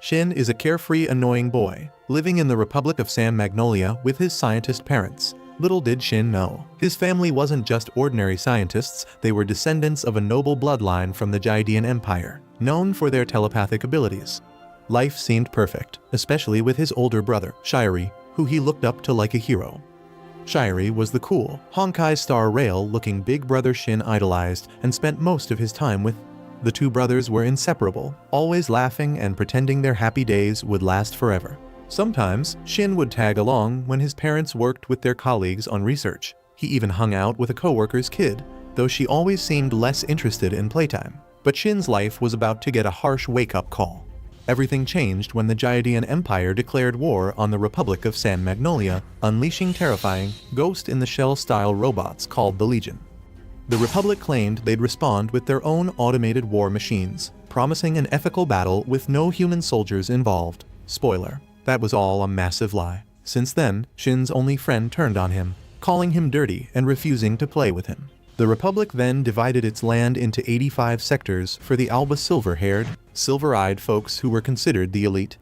Shin is a carefree, annoying boy, living in the Republic of San Magnolia with his scientist parents. Little did Shin know, his family wasn't just ordinary scientists, they were descendants of a noble bloodline from the Jaidian Empire, known for their telepathic abilities. Life seemed perfect, especially with his older brother, Shiri, who he looked up to like a hero. Shiri was the cool, Honkai Star Rail-looking big brother Shin idolized and spent most of his time with. The two brothers were inseparable, always laughing and pretending their happy days would last forever. Sometimes, Shin would tag along when his parents worked with their colleagues on research. He even hung out with a coworker's kid, though she always seemed less interested in playtime. But Shin's life was about to get a harsh wake-up call. Everything changed when the Jaidian Empire declared war on the Republic of San Magnolia, unleashing terrifying, ghost-in-the-shell-style robots called the Legion. The Republic claimed they'd respond with their own automated war machines, promising an ethical battle with no human soldiers involved. Spoiler, that was all a massive lie. Since then, Shin's only friend turned on him, calling him dirty and refusing to play with him. The Republic then divided its land into 85 sectors for the Alba silver-haired, silver-eyed folks who were considered the elite.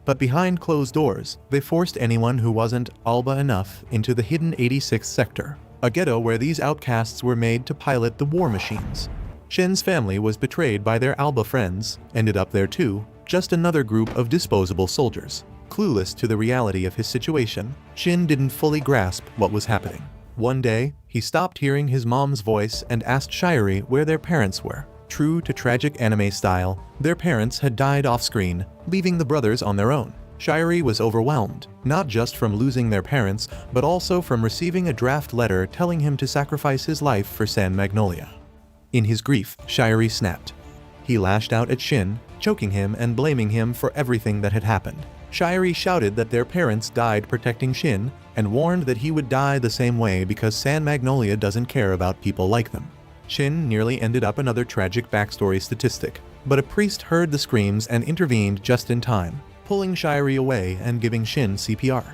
But behind closed doors, they forced anyone who wasn't Alba enough into the hidden 86th sector, a ghetto where these outcasts were made to pilot the war machines. Shin's family was betrayed by their Alba friends, ended up there too, just another group of disposable soldiers. Clueless to the reality of his situation, Shin didn't fully grasp what was happening. One day, he stopped hearing his mom's voice and asked Shiri where their parents were. True to tragic anime style, their parents had died off-screen, leaving the brothers on their own. Shiri was overwhelmed, not just from losing their parents, but also from receiving a draft letter telling him to sacrifice his life for San Magnolia. In his grief, Shiri snapped. He lashed out at Shin, choking him and blaming him for everything that had happened. Shiri shouted that their parents died protecting Shin, and warned that he would die the same way because San Magnolia doesn't care about people like them. Shin nearly ended up another tragic backstory statistic, but a priest heard the screams and intervened just in time, pulling Shiri away and giving Shin CPR.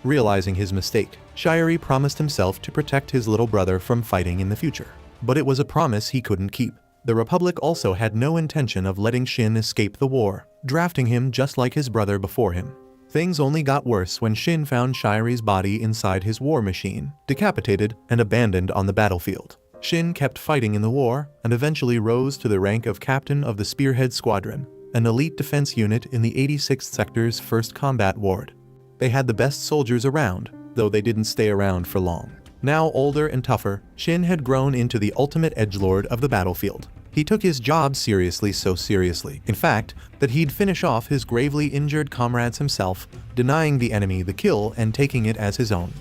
Realizing his mistake, Shiri promised himself to protect his little brother from fighting in the future. But it was a promise he couldn't keep. The Republic also had no intention of letting Shin escape the war, drafting him just like his brother before him. Things only got worse when Shin found Shiri's body inside his war machine, decapitated and abandoned on the battlefield. Shin kept fighting in the war and eventually rose to the rank of captain of the Spearhead Squadron, an elite defense unit in the 86th Sector's 1st Combat Ward. They had the best soldiers around, though they didn't stay around for long. Now older and tougher, Shin had grown into the ultimate edgelord of the battlefield. He took his job seriously, so seriously, in fact, that he'd finish off his gravely injured comrades himself, denying the enemy the kill and taking it as his own.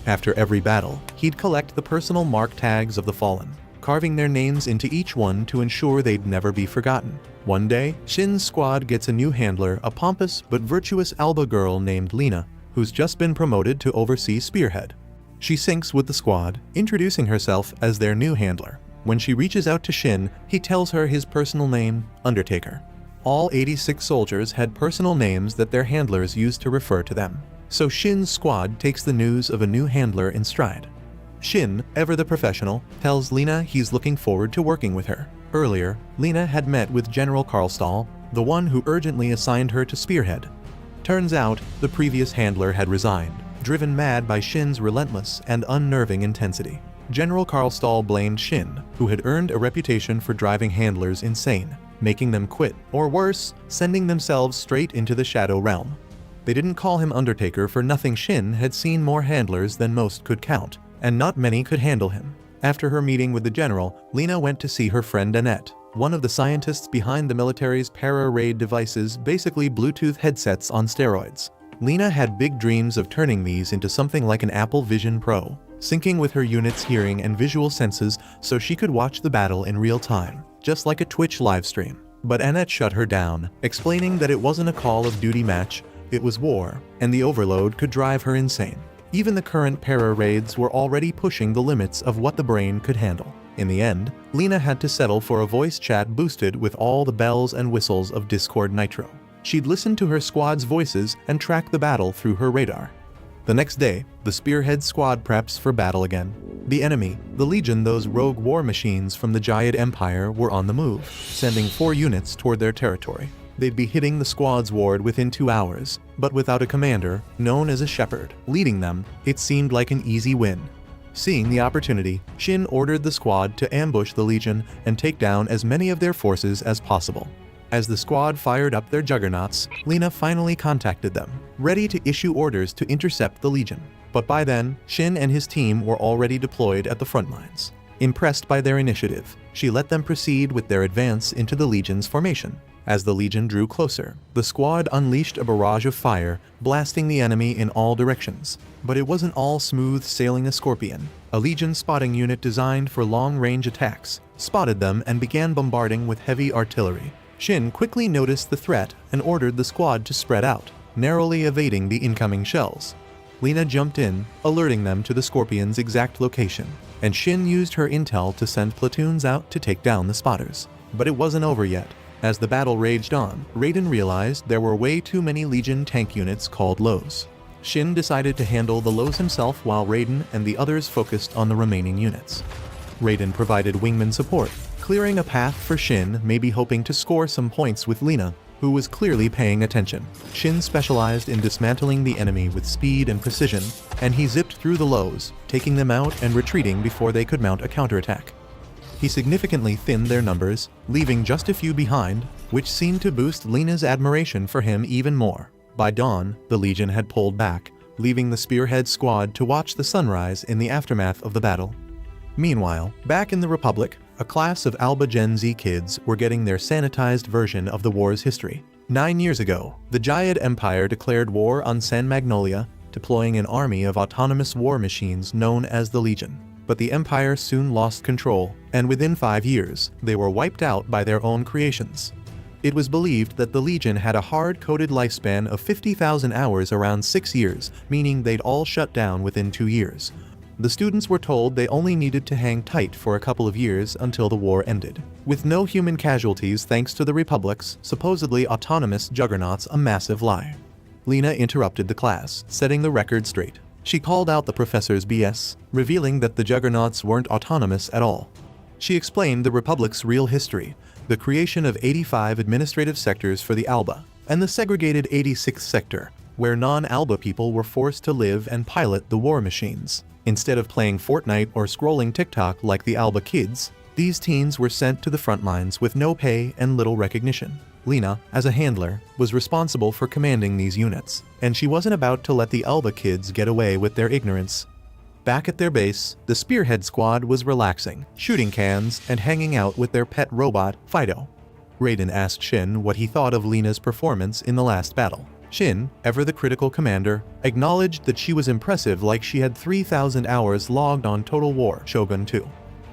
After every battle, he'd collect the personal mark tags of the fallen, carving their names into each one to ensure they'd never be forgotten. One day, Shin's squad gets a new handler, a pompous but virtuous Alba girl named Lena, who's just been promoted to oversee Spearhead. She syncs with the squad, introducing herself as their new handler. When she reaches out to Shin, he tells her his personal name, Undertaker. All 86 soldiers had personal names that their handlers used to refer to them. So Shin's squad takes the news of a new handler in stride. Shin, ever the professional, tells Lena he's looking forward to working with her. Earlier, Lena had met with General Karlstall, the one who urgently assigned her to Spearhead. Turns out, the previous handler had resigned, driven mad by Shin's relentless and unnerving intensity. General Karlstall blamed Shin, who had earned a reputation for driving handlers insane, making them quit, or worse, sending themselves straight into the Shadow Realm. They didn't call him Undertaker for nothing. Shin had seen more handlers than most could count, and not many could handle him. After her meeting with the general, Lena went to see her friend Annette, one of the scientists behind the military's para-raid devices, basically Bluetooth headsets on steroids. Lena had big dreams of turning these into something like an Apple Vision Pro, syncing with her unit's hearing and visual senses so she could watch the battle in real time, just like a Twitch livestream. But Annette shut her down, explaining that it wasn't a Call of Duty match, it was war, and the overload could drive her insane. Even the current para-raids were already pushing the limits of what the brain could handle. In the end, Lena had to settle for a voice chat boosted with all the bells and whistles of Discord Nitro. She'd listen to her squad's voices and track the battle through her radar. The next day, the Spearhead squad preps for battle again. The enemy, the Legion, those rogue war machines from the Jaiid Empire, were on the move, sending 4 units toward their territory. They'd be hitting the squad's ward within 2 hours, but without a commander, known as a shepherd, leading them, it seemed like an easy win. Seeing the opportunity, Shin ordered the squad to ambush the Legion and take down as many of their forces as possible. As the squad fired up their juggernauts, Lina finally contacted them, ready to issue orders to intercept the Legion. But by then, Shin and his team were already deployed at the front lines. Impressed by their initiative, she let them proceed with their advance into the Legion's formation. As the Legion drew closer, the squad unleashed a barrage of fire, blasting the enemy in all directions. But it wasn't all smooth sailing. A Scorpion, a Legion spotting unit designed for long-range attacks, spotted them and began bombarding with heavy artillery. Shin quickly noticed the threat and ordered the squad to spread out, narrowly evading the incoming shells. Lina jumped in, alerting them to the Scorpion's exact location, and Shin used her intel to send platoons out to take down the spotters. But it wasn't over yet. As the battle raged on, Raiden realized there were way too many Legion tank units called Lows. Shin decided to handle the Lows himself while Raiden and the others focused on the remaining units. Raiden provided wingman support, clearing a path for Shin, maybe hoping to score some points with Lina, who was clearly paying attention. Shin specialized in dismantling the enemy with speed and precision, and he zipped through the Lows, taking them out and retreating before they could mount a counterattack. He significantly thinned their numbers, leaving just a few behind, which seemed to boost Lina's admiration for him even more. By dawn, the Legion had pulled back, leaving the Spearhead squad to watch the sunrise in the aftermath of the battle. Meanwhile, back in the Republic, a class of Alba Gen Z kids were getting their sanitized version of the war's history. 9 years ago, the Jayad Empire declared war on San Magnolia, deploying an army of autonomous war machines known as the Legion. But the Empire soon lost control, and within 5 years, they were wiped out by their own creations. It was believed that the Legion had a hard-coded lifespan of 50,000 hours, around 6 years, meaning they'd all shut down within 2 years. The students were told they only needed to hang tight for a couple of years until the war ended. With no human casualties thanks to the Republic's supposedly autonomous juggernauts, a massive lie. Lina interrupted the class, setting the record straight. She called out the professor's BS, revealing that the juggernauts weren't autonomous at all. She explained the Republic's real history, the creation of 85 administrative sectors for the Alba, and the segregated 86th sector, where non-Alba people were forced to live and pilot the war machines. Instead of playing Fortnite or scrolling TikTok like the Alba kids, these teens were sent to the front lines with no pay and little recognition. Lina, as a handler, was responsible for commanding these units, and she wasn't about to let the Alba kids get away with their ignorance. Back at their base, the Spearhead squad was relaxing, shooting cans, and hanging out with their pet robot, Fido. Raiden asked Shin what he thought of Lina's performance in the last battle. Shin, ever the critical commander, acknowledged that she was impressive, like she had 3,000 hours logged on Total War Shogun 2.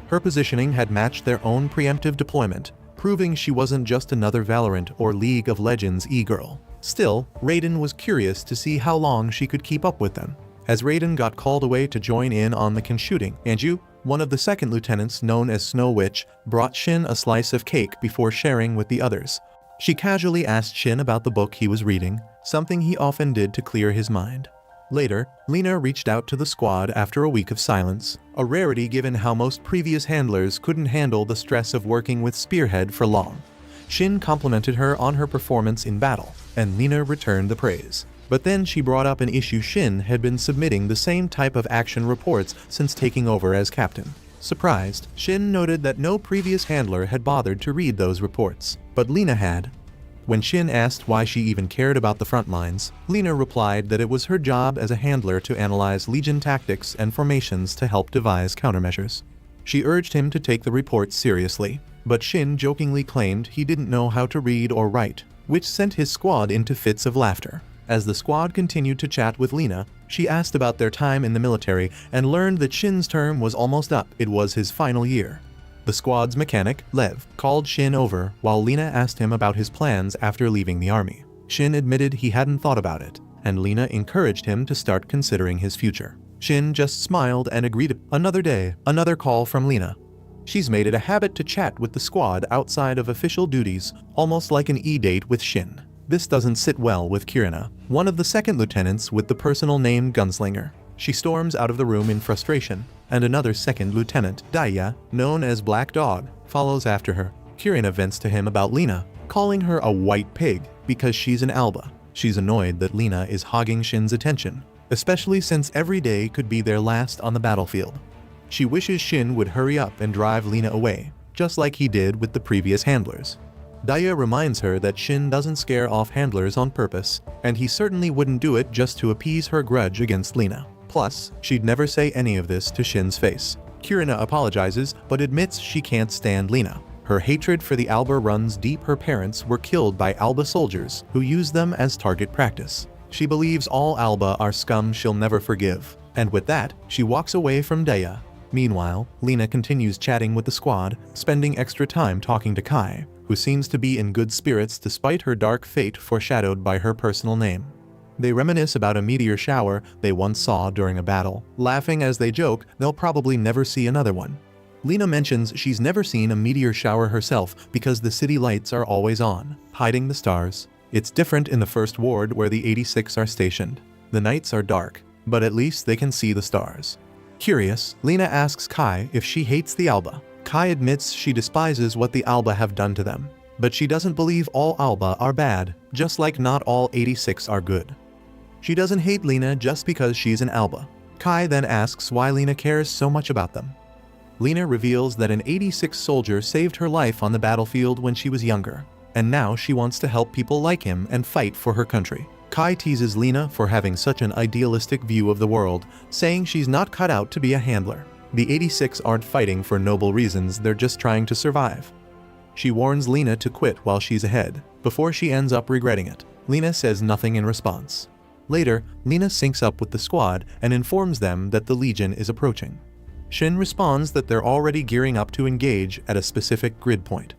Her positioning had matched their own preemptive deployment, proving she wasn't just another Valorant or League of Legends e-girl. Still, Raiden was curious to see how long she could keep up with them. As Raiden got called away to join in on the can shooting, Anju, one of the second lieutenants known as Snow Witch, brought Shin a slice of cake before sharing with the others. She casually asked Shin about the book he was reading, something he often did to clear his mind. Later, Lina reached out to the squad after a week of silence, a rarity given how most previous handlers couldn't handle the stress of working with Spearhead for long. Shin complimented her on her performance in battle, and Lina returned the praise. But then she brought up an issue. Shin had been submitting the same type of action reports since taking over as captain. Surprised, Shin noted that no previous handler had bothered to read those reports, but Lina had. When Shin asked why she even cared about the front lines, Lina replied that it was her job as a handler to analyze Legion tactics and formations to help devise countermeasures. She urged him to take the reports seriously, but Shin jokingly claimed he didn't know how to read or write, which sent his squad into fits of laughter. As the squad continued to chat with Lina, she asked about their time in the military and learned that Shin's term was almost up. It was his final year. The squad's mechanic, Lev, called Shin over while Lina asked him about his plans after leaving the army. Shin admitted he hadn't thought about it, and Lina encouraged him to start considering his future. Shin just smiled and agreed. Another day, another call from Lina. She's made it a habit to chat with the squad outside of official duties, almost like an e-date with Shin. This doesn't sit well with Kirina, one of the second lieutenants with the personal name Gunslinger. She storms out of the room in frustration, and another second lieutenant, Daya, known as Black Dog, follows after her. Kirina vents to him about Lina, calling her a white pig because she's an Alba. She's annoyed that Lena is hogging Shin's attention, especially since every day could be their last on the battlefield. She wishes Shin would hurry up and drive Lena away, just like he did with the previous handlers. Daya reminds her that Shin doesn't scare off handlers on purpose, and he certainly wouldn't do it just to appease her grudge against Lena. Plus, she'd never say any of this to Shin's face. Kirina apologizes, but admits she can't stand Lena. Her hatred for the Alba runs deep. Her parents were killed by Alba soldiers who used them as target practice. She believes all Alba are scum she'll never forgive, and with that, she walks away from Daya. Meanwhile, Lena continues chatting with the squad, spending extra time talking to Kai, who seems to be in good spirits despite her dark fate foreshadowed by her personal name. They reminisce about a meteor shower they once saw during a battle, laughing as they joke they'll probably never see another one. Lena mentions she's never seen a meteor shower herself because the city lights are always on, hiding the stars. It's different in the first ward where the 86 are stationed. The nights are dark, but at least they can see the stars. Curious, Lena asks Kai if she hates the Alba. Kai admits she despises what the Alba have done to them, but she doesn't believe all Alba are bad, just like not all 86 are good. She doesn't hate Lena just because she's an Alba. Kai then asks why Lena cares so much about them. Lena reveals that an 86 soldier saved her life on the battlefield when she was younger, and now she wants to help people like him and fight for her country. Kai teases Lena for having such an idealistic view of the world, saying she's not cut out to be a handler. The 86 aren't fighting for noble reasons, they're just trying to survive. She warns Lena to quit while she's ahead, before she ends up regretting it. Lena says nothing in response. Later, Lena syncs up with the squad and informs them that the Legion is approaching. Shin responds that they're already gearing up to engage at a specific grid point.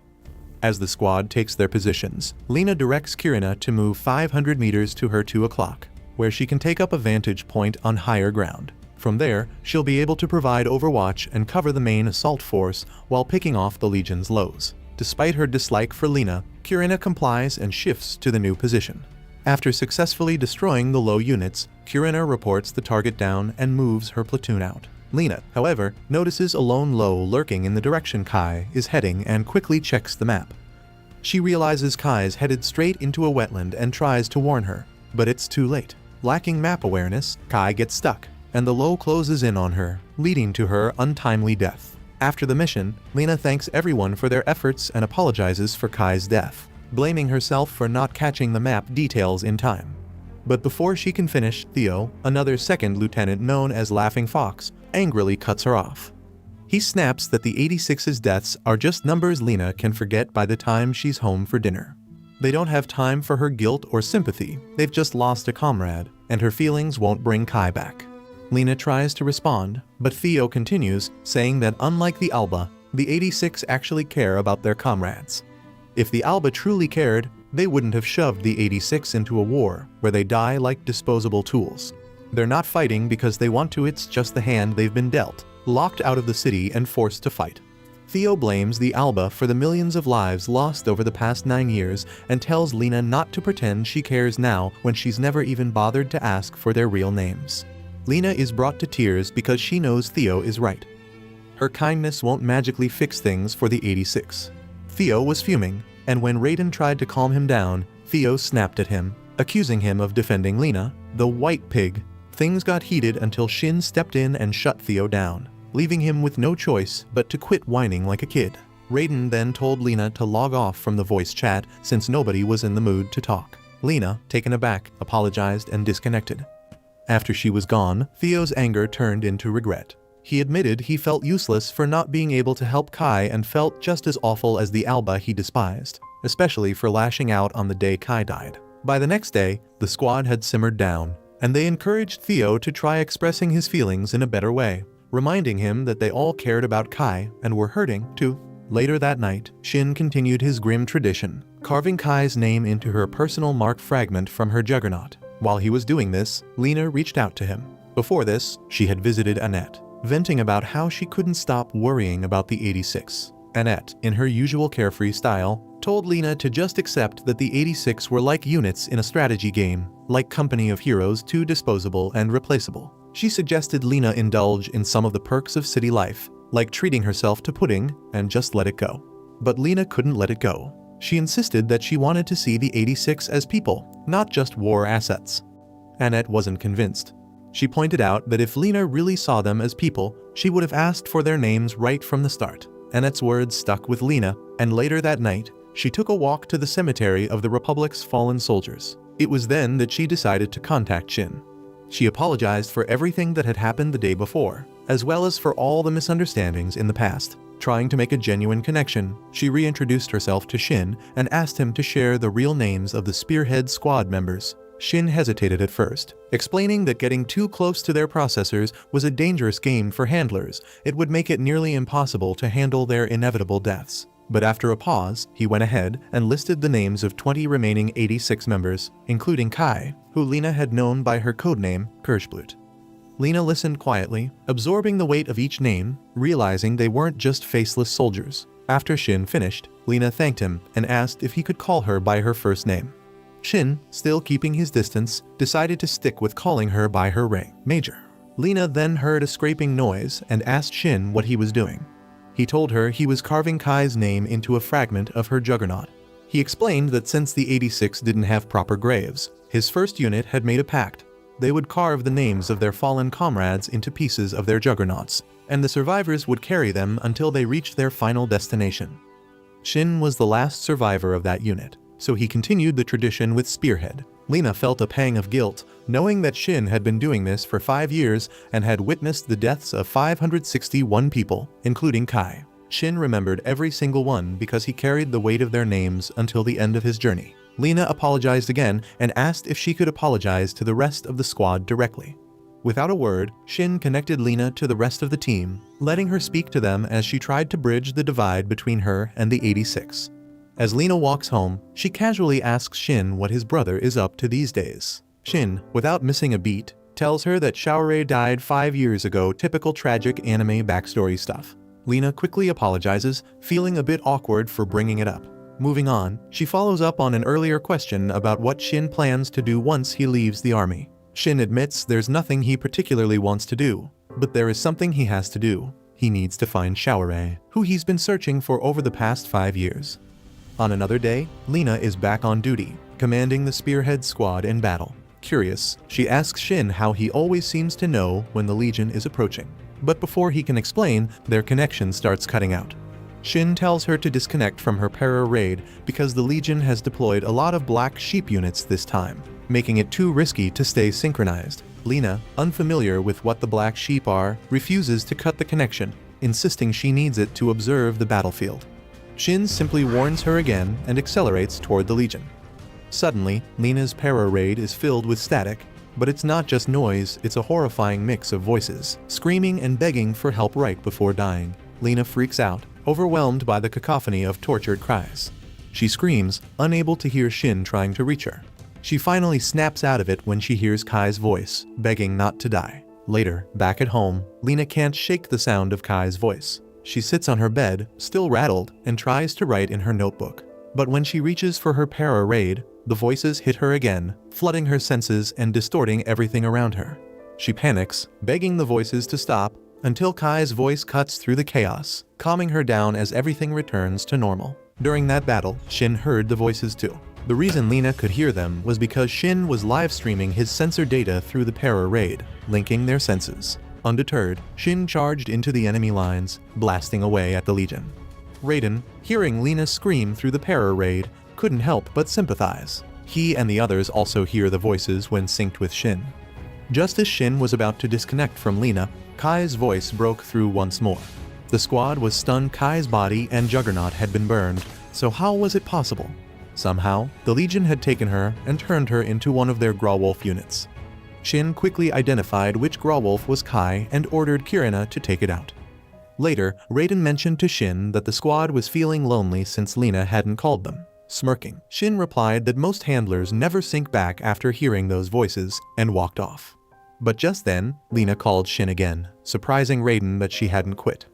As the squad takes their positions, Lena directs Kirina to move 500 meters to her 2 o'clock, where she can take up a vantage point on higher ground. From there, she'll be able to provide overwatch and cover the main assault force while picking off the Legion's lows. Despite her dislike for Lena, Kirina complies and shifts to the new position. After successfully destroying the low units, Kirina reports the target down and moves her platoon out. Lena, however, notices a lone low lurking in the direction Kai is heading and quickly checks the map. She realizes Kai's headed straight into a wetland and tries to warn her, but it's too late. Lacking map awareness, Kai gets stuck, and the low closes in on her, leading to her untimely death. After the mission, Lena thanks everyone for their efforts and apologizes for Kai's death, blaming herself for not catching the map details in time. But before she can finish, Theo, another second lieutenant known as Laughing Fox, angrily cuts her off. He snaps that the 86's deaths are just numbers Lena can forget by the time she's home for dinner. They don't have time for her guilt or sympathy, they've just lost a comrade, and her feelings won't bring Kai back. Lena tries to respond, but Theo continues, saying that unlike the Alba, the 86 actually care about their comrades. If the Alba truly cared, they wouldn't have shoved the 86 into a war where they die like disposable tools. They're not fighting because they want to, it's just the hand they've been dealt, locked out of the city and forced to fight. Theo blames the Alba for the millions of lives lost over the past 9 years and tells Lena not to pretend she cares now when she's never even bothered to ask for their real names. Lena is brought to tears because she knows Theo is right. Her kindness won't magically fix things for the 86. Theo was fuming, and when Raiden tried to calm him down, Theo snapped at him, accusing him of defending Lena, the white pig. Things got heated until Shin stepped in and shut Theo down, leaving him with no choice but to quit whining like a kid. Raiden then told Lena to log off from the voice chat since nobody was in the mood to talk. Lena, taken aback, apologized and disconnected. After she was gone, Theo's anger turned into regret. He admitted he felt useless for not being able to help Kai and felt just as awful as the Alba he despised, especially for lashing out on the day Kai died. By the next day, the squad had simmered down, and they encouraged Theo to try expressing his feelings in a better way, reminding him that they all cared about Kai and were hurting too. Later that night, Shin continued his grim tradition, carving Kai's name into her personal mark fragment from her juggernaut. While he was doing this, Lena reached out to him. Before this, she had visited Annette, venting about how she couldn't stop worrying about the 86. Annette, in her usual carefree style, told Lena to just accept that the 86 were like units in a strategy game, like Company of Heroes, too disposable and replaceable. She suggested Lena indulge in some of the perks of city life, like treating herself to pudding, and just let it go. But Lena couldn't let it go. She insisted that she wanted to see the 86 as people, not just war assets. Annette wasn't convinced. She pointed out that if Lena really saw them as people, she would have asked for their names right from the start. Annette's words stuck with Lena, and later that night, she took a walk to the cemetery of the Republic's fallen soldiers. It was then that she decided to contact Shin. She apologized for everything that had happened the day before, as well as for all the misunderstandings in the past. Trying to make a genuine connection, she reintroduced herself to Shin and asked him to share the real names of the Spearhead squad members. Shin hesitated at first, explaining that getting too close to their processors was a dangerous game for handlers. It would make it nearly impossible to handle their inevitable deaths. But after a pause, he went ahead and listed the names of 20 remaining 86 members, including Kai, who Lena had known by her codename, Kirschblut. Lena listened quietly, absorbing the weight of each name, realizing they weren't just faceless soldiers. After Shin finished, Lena thanked him and asked if he could call her by her first name. Shin, still keeping his distance, decided to stick with calling her by her rank, Major. Lena then heard a scraping noise and asked Shin what he was doing. He told her he was carving Kai's name into a fragment of her juggernaut. He explained that since the 86 didn't have proper graves, his first unit had made a pact. They would carve the names of their fallen comrades into pieces of their juggernauts, and the survivors would carry them until they reached their final destination. Shin was the last survivor of that unit, so he continued the tradition with Spearhead. Lena felt a pang of guilt, knowing that Shin had been doing this for 5 years and had witnessed the deaths of 561 people, including Kai. Shin remembered every single one because he carried the weight of their names until the end of his journey. Lena apologized again and asked if she could apologize to the rest of the squad directly. Without a word, Shin connected Lena to the rest of the team, letting her speak to them as she tried to bridge the divide between her and the 86. As Lena walks home, she casually asks Shin what his brother is up to these days. Shin, without missing a beat, tells her that Shaorei died 5 years ago, typical tragic anime backstory stuff. Lena quickly apologizes, feeling a bit awkward for bringing it up. Moving on, she follows up on an earlier question about what Shin plans to do once he leaves the army. Shin admits there's nothing he particularly wants to do, but there is something he has to do. He needs to find Shaorei, who he's been searching for over the past 5 years. On another day, Lena is back on duty, commanding the Spearhead squad in battle. Curious, she asks Shin how he always seems to know when the Legion is approaching. But before he can explain, their connection starts cutting out. Shin tells her to disconnect from her para-raid because the Legion has deployed a lot of Black Sheep units this time, making it too risky to stay synchronized. Lena, unfamiliar with what the Black Sheep are, refuses to cut the connection, insisting she needs it to observe the battlefield. Shin simply warns her again and accelerates toward the Legion. Suddenly, Lena's para-raid is filled with static, but it's not just noise, it's a horrifying mix of voices, screaming and begging for help right before dying. Lena freaks out, overwhelmed by the cacophony of tortured cries. She screams, unable to hear Shin trying to reach her. She finally snaps out of it when she hears Kai's voice, begging not to die. Later, back at home, Lena can't shake the sound of Kai's voice. She sits on her bed, still rattled, and tries to write in her notebook. But when she reaches for her para-raid, the voices hit her again, flooding her senses and distorting everything around her. She panics, begging the voices to stop, until Kai's voice cuts through the chaos, calming her down as everything returns to normal. During that battle, Shin heard the voices too. The reason Lena could hear them was because Shin was live streaming his sensor data through the para-raid, linking their senses. Undeterred, Shin charged into the enemy lines, blasting away at the Legion. Raiden, hearing Lena scream through the para-raid, couldn't help but sympathize. He and the others also hear the voices when synced with Shin. Just as Shin was about to disconnect from Lena, Kai's voice broke through once more. The squad was stunned. Kai's body and juggernaut had been burned, so how was it possible? Somehow, the Legion had taken her and turned her into one of their Grawolf units. Shin quickly identified which Grawolf was Kai and ordered Kirina to take it out. Later, Raiden mentioned to Shin that the squad was feeling lonely since Lena hadn't called them. Smirking, Shin replied that most handlers never sync back after hearing those voices, and walked off. But just then, Lena called Shin again, surprising Raiden that she hadn't quit.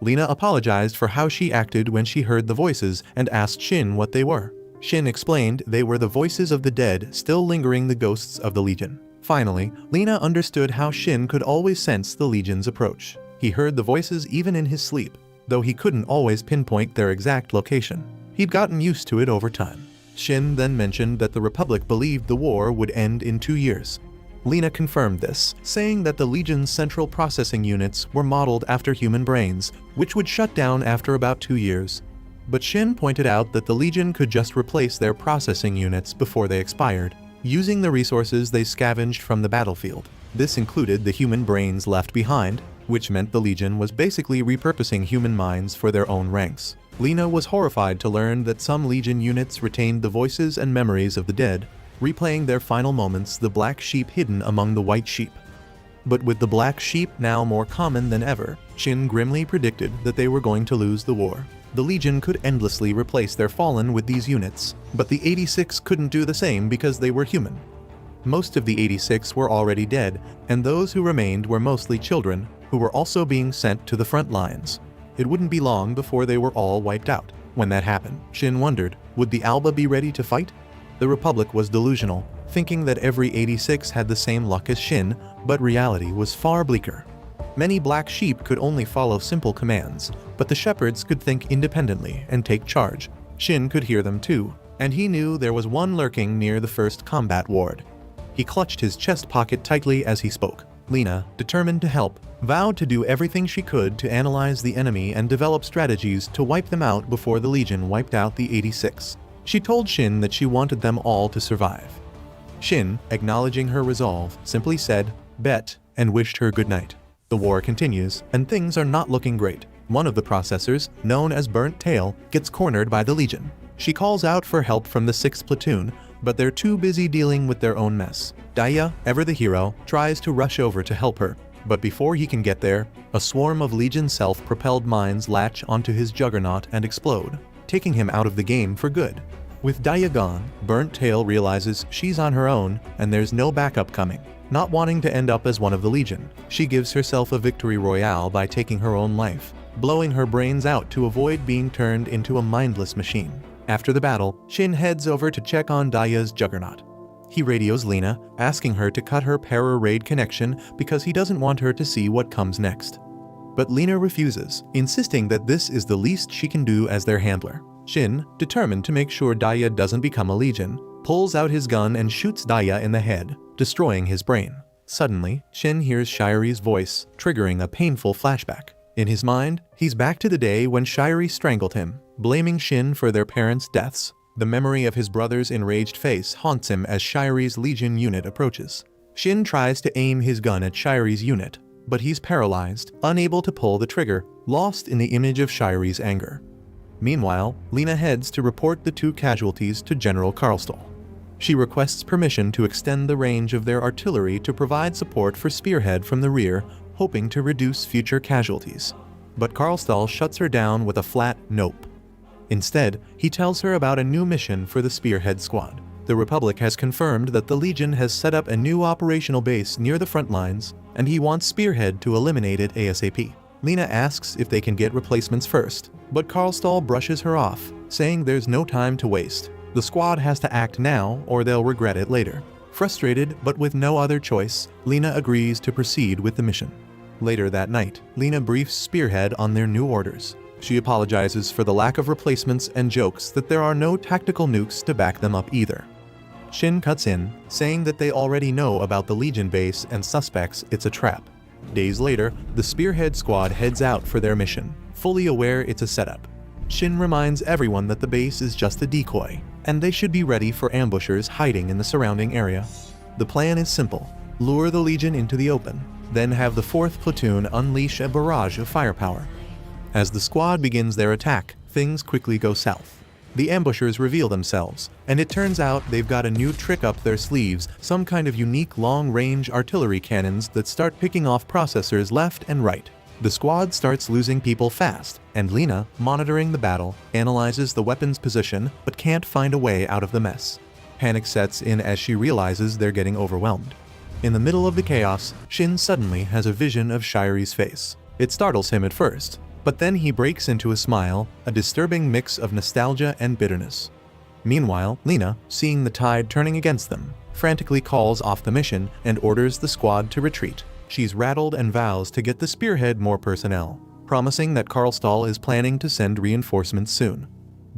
Lena apologized for how she acted when she heard the voices and asked Shin what they were. Shin explained they were the voices of the dead still lingering the ghosts of the Legion. Finally, Lena understood how Shin could always sense the Legion's approach. He heard the voices even in his sleep, though he couldn't always pinpoint their exact location. He'd gotten used to it over time. Shin then mentioned that the Republic believed the war would end in 2 years. Lena confirmed this, saying that the Legion's central processing units were modeled after human brains, which would shut down after about 2 years. But Shin pointed out that the Legion could just replace their processing units before they expired, using the resources they scavenged from the battlefield. This included the human brains left behind, which meant the Legion was basically repurposing human minds for their own ranks. Lena was horrified to learn that some Legion units retained the voices and memories of the dead, replaying their final moments, the black sheep hidden among the white sheep. But with the black sheep now more common than ever, Shin grimly predicted that they were going to lose the war. The Legion could endlessly replace their fallen with these units, but the 86 couldn't do the same because they were human. Most of the 86 were already dead, and those who remained were mostly children, who were also being sent to the front lines. It wouldn't be long before they were all wiped out. When that happened, Shin wondered, would the Alba be ready to fight? The Republic was delusional, thinking that every 86 had the same luck as Shin, but reality was far bleaker. Many black sheep could only follow simple commands, but the shepherds could think independently and take charge. Shin could hear them too, and he knew there was one lurking near the first combat ward. He clutched his chest pocket tightly as he spoke. Lena, determined to help, vowed to do everything she could to analyze the enemy and develop strategies to wipe them out before the Legion wiped out the 86. She told Shin that she wanted them all to survive. Shin, acknowledging her resolve, simply said, "Bet," and wished her good night. The war continues, and things are not looking great. One of the processors, known as Burnt Tail, gets cornered by the Legion. She calls out for help from the 6th platoon, but they're too busy dealing with their own mess. Daya, ever the hero, tries to rush over to help her, but before he can get there, a swarm of Legion self-propelled mines latch onto his juggernaut and explode, taking him out of the game for good. With Daya gone, Burnt Tail realizes she's on her own and there's no backup coming. Not wanting to end up as one of the Legion, she gives herself a victory royale by taking her own life, blowing her brains out to avoid being turned into a mindless machine. After the battle, Shin heads over to check on Daya's juggernaut. He radios Lena, asking her to cut her para-raid connection because he doesn't want her to see what comes next. But Lena refuses, insisting that this is the least she can do as their handler. Shin, determined to make sure Daya doesn't become a Legion, pulls out his gun and shoots Daya in the head, destroying his brain. Suddenly, Shin hears Shiri's voice, triggering a painful flashback. In his mind, he's back to the day when Shiri strangled him, blaming Shin for their parents' deaths. The memory of his brother's enraged face haunts him as Shiri's Legion unit approaches. Shin tries to aim his gun at Shiri's unit, but he's paralyzed, unable to pull the trigger, lost in the image of Shiri's anger. Meanwhile, Lena heads to report the 2 casualties to General Karlstall. She requests permission to extend the range of their artillery to provide support for Spearhead from the rear, hoping to reduce future casualties. But Karlstall shuts her down with a flat nope. Instead, he tells her about a new mission for the Spearhead squad. The Republic has confirmed that the Legion has set up a new operational base near the front lines, and he wants Spearhead to eliminate it ASAP. Lena asks if they can get replacements first, but Karlstall brushes her off, saying there's no time to waste. The squad has to act now or they'll regret it later. Frustrated, but with no other choice, Lena agrees to proceed with the mission. Later that night, Lena briefs Spearhead on their new orders. She apologizes for the lack of replacements and jokes that there are no tactical nukes to back them up either. Shin cuts in, saying that they already know about the Legion base and suspects it's a trap. Days later, the Spearhead squad heads out for their mission, fully aware it's a setup. Shin reminds everyone that the base is just a decoy, and they should be ready for ambushers hiding in the surrounding area. The plan is simple: lure the Legion into the open, then have the 4th platoon unleash a barrage of firepower. As the squad begins their attack, things quickly go south. The ambushers reveal themselves, and it turns out they've got a new trick up their sleeves, some kind of unique long-range artillery cannons that start picking off processors left and right. The squad starts losing people fast, and Lena, monitoring the battle, analyzes the weapon's position but can't find a way out of the mess. Panic sets in as she realizes they're getting overwhelmed. In the middle of the chaos, Shin suddenly has a vision of Shiri's face. It startles him at first, but then he breaks into a smile, a disturbing mix of nostalgia and bitterness. Meanwhile, Lena, seeing the tide turning against them, frantically calls off the mission and orders the squad to retreat. She's rattled and vows to get the Spearhead more personnel, promising that Karlstall is planning to send reinforcements soon.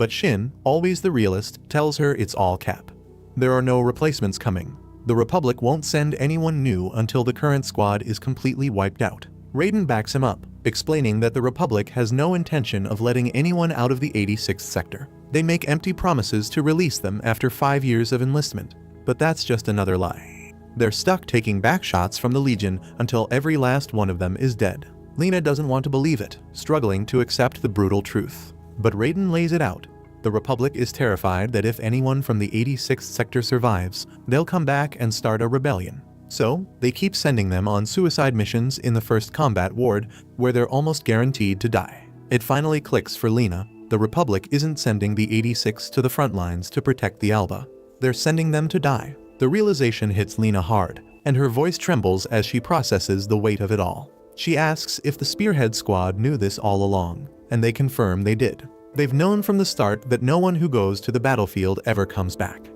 But Shin, always the realist, tells her it's all cap. There are no replacements coming. The Republic won't send anyone new until the current squad is completely wiped out. Raiden backs him up, explaining that the Republic has no intention of letting anyone out of the 86th sector. They make empty promises to release them after 5 years of enlistment, but that's just another lie. They're stuck taking back shots from the Legion until every last one of them is dead. Lena doesn't want to believe it, struggling to accept the brutal truth. But Raiden lays it out. The Republic is terrified that if anyone from the 86th sector survives, they'll come back and start a rebellion. So, they keep sending them on suicide missions in the first combat ward, where they're almost guaranteed to die. It finally clicks for Lena. The Republic isn't sending the 86 to the front lines to protect the Alba. They're sending them to die. The realization hits Lena hard, and her voice trembles as she processes the weight of it all. She asks if the Spearhead Squad knew this all along, and they confirm they did. They've known from the start that no one who goes to the battlefield ever comes back.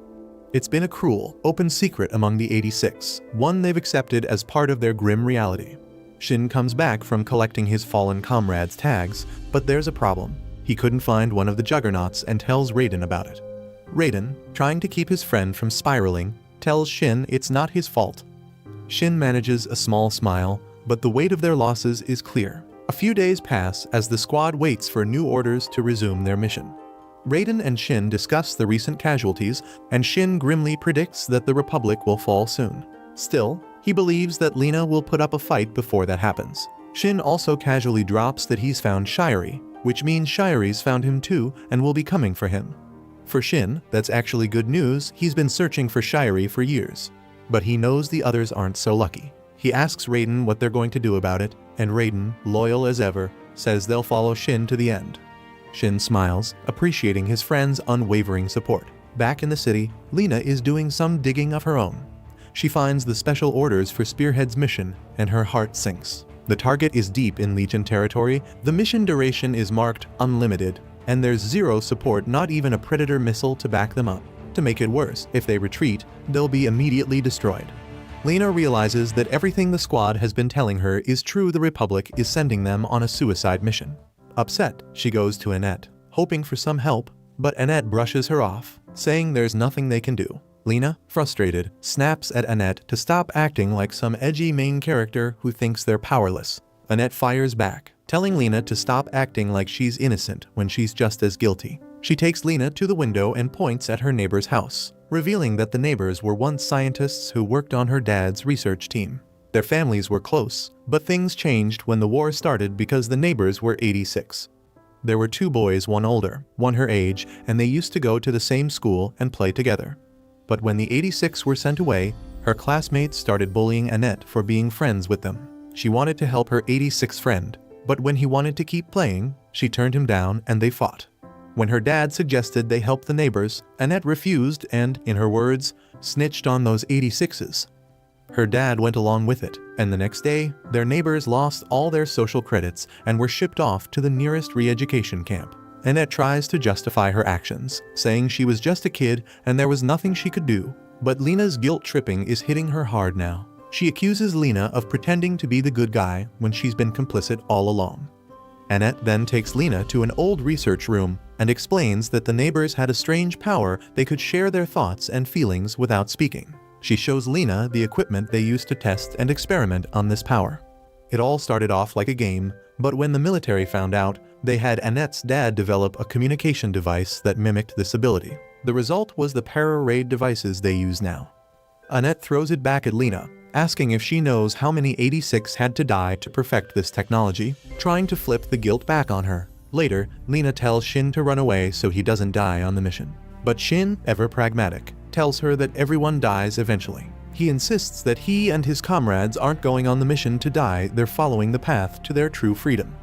It's been a cruel, open secret among the 86, one they've accepted as part of their grim reality. Shin comes back from collecting his fallen comrades' tags, but there's a problem. He couldn't find one of the Juggernauts and tells Raiden about it. Raiden, trying to keep his friend from spiraling, tells Shin it's not his fault. Shin manages a small smile, but the weight of their losses is clear. A few days pass as the squad waits for new orders to resume their mission. Raiden and Shin discuss the recent casualties, and Shin grimly predicts that the Republic will fall soon. Still, he believes that Lena will put up a fight before that happens. Shin also casually drops that he's found Shirey, which means Shirey's found him too and will be coming for him. For Shin, that's actually good news. He's been searching for Shirey for years. But he knows the others aren't so lucky. He asks Raiden what they're going to do about it, and Raiden, loyal as ever, says they'll follow Shin to the end. Shin smiles, appreciating his friend's unwavering support. Back in the city, Lena is doing some digging of her own. She finds the special orders for Spearhead's mission, and her heart sinks. The target is deep in Legion territory, the mission duration is marked unlimited, and there's zero support, not even a Predator missile to back them up. To make it worse, if they retreat, they'll be immediately destroyed. Lena realizes that everything the squad has been telling her is true. The Republic is sending them on a suicide mission. Upset, she goes to Annette, hoping for some help, but Annette brushes her off, saying there's nothing they can do. Lena, frustrated, snaps at Annette to stop acting like some edgy main character who thinks they're powerless. Annette fires back, telling Lena to stop acting like she's innocent when she's just as guilty. She takes Lena to the window and points at her neighbor's house, revealing that the neighbors were once scientists who worked on her dad's research team. Their families were close, but things changed when the war started because the neighbors were 86. There were 2 boys, one older, one her age, and they used to go to the same school and play together. But when the 86 were sent away, her classmates started bullying Annette for being friends with them. She wanted to help her 86 friend, but when he wanted to keep playing, she turned him down and they fought. When her dad suggested they help the neighbors, Annette refused and, in her words, snitched on those 86s. Her dad went along with it, and the next day, their neighbors lost all their social credits and were shipped off to the nearest re-education camp. Annette tries to justify her actions, saying she was just a kid and there was nothing she could do. But Lena's guilt-tripping is hitting her hard now. She accuses Lena of pretending to be the good guy when she's been complicit all along. Annette then takes Lena to an old research room and explains that the neighbors had a strange power. They could share their thoughts and feelings without speaking. She shows Lena the equipment they used to test and experiment on this power. It all started off like a game, but when the military found out, they had Annette's dad develop a communication device that mimicked this ability. The result was the para-raid devices they use now. Annette throws it back at Lena, asking if she knows how many 86 had to die to perfect this technology, trying to flip the guilt back on her. Later, Lena tells Shin to run away so he doesn't die on the mission. But Shin, ever pragmatic, tells her that everyone dies eventually. He insists that he and his comrades aren't going on the mission to die, they're following the path to their true freedom.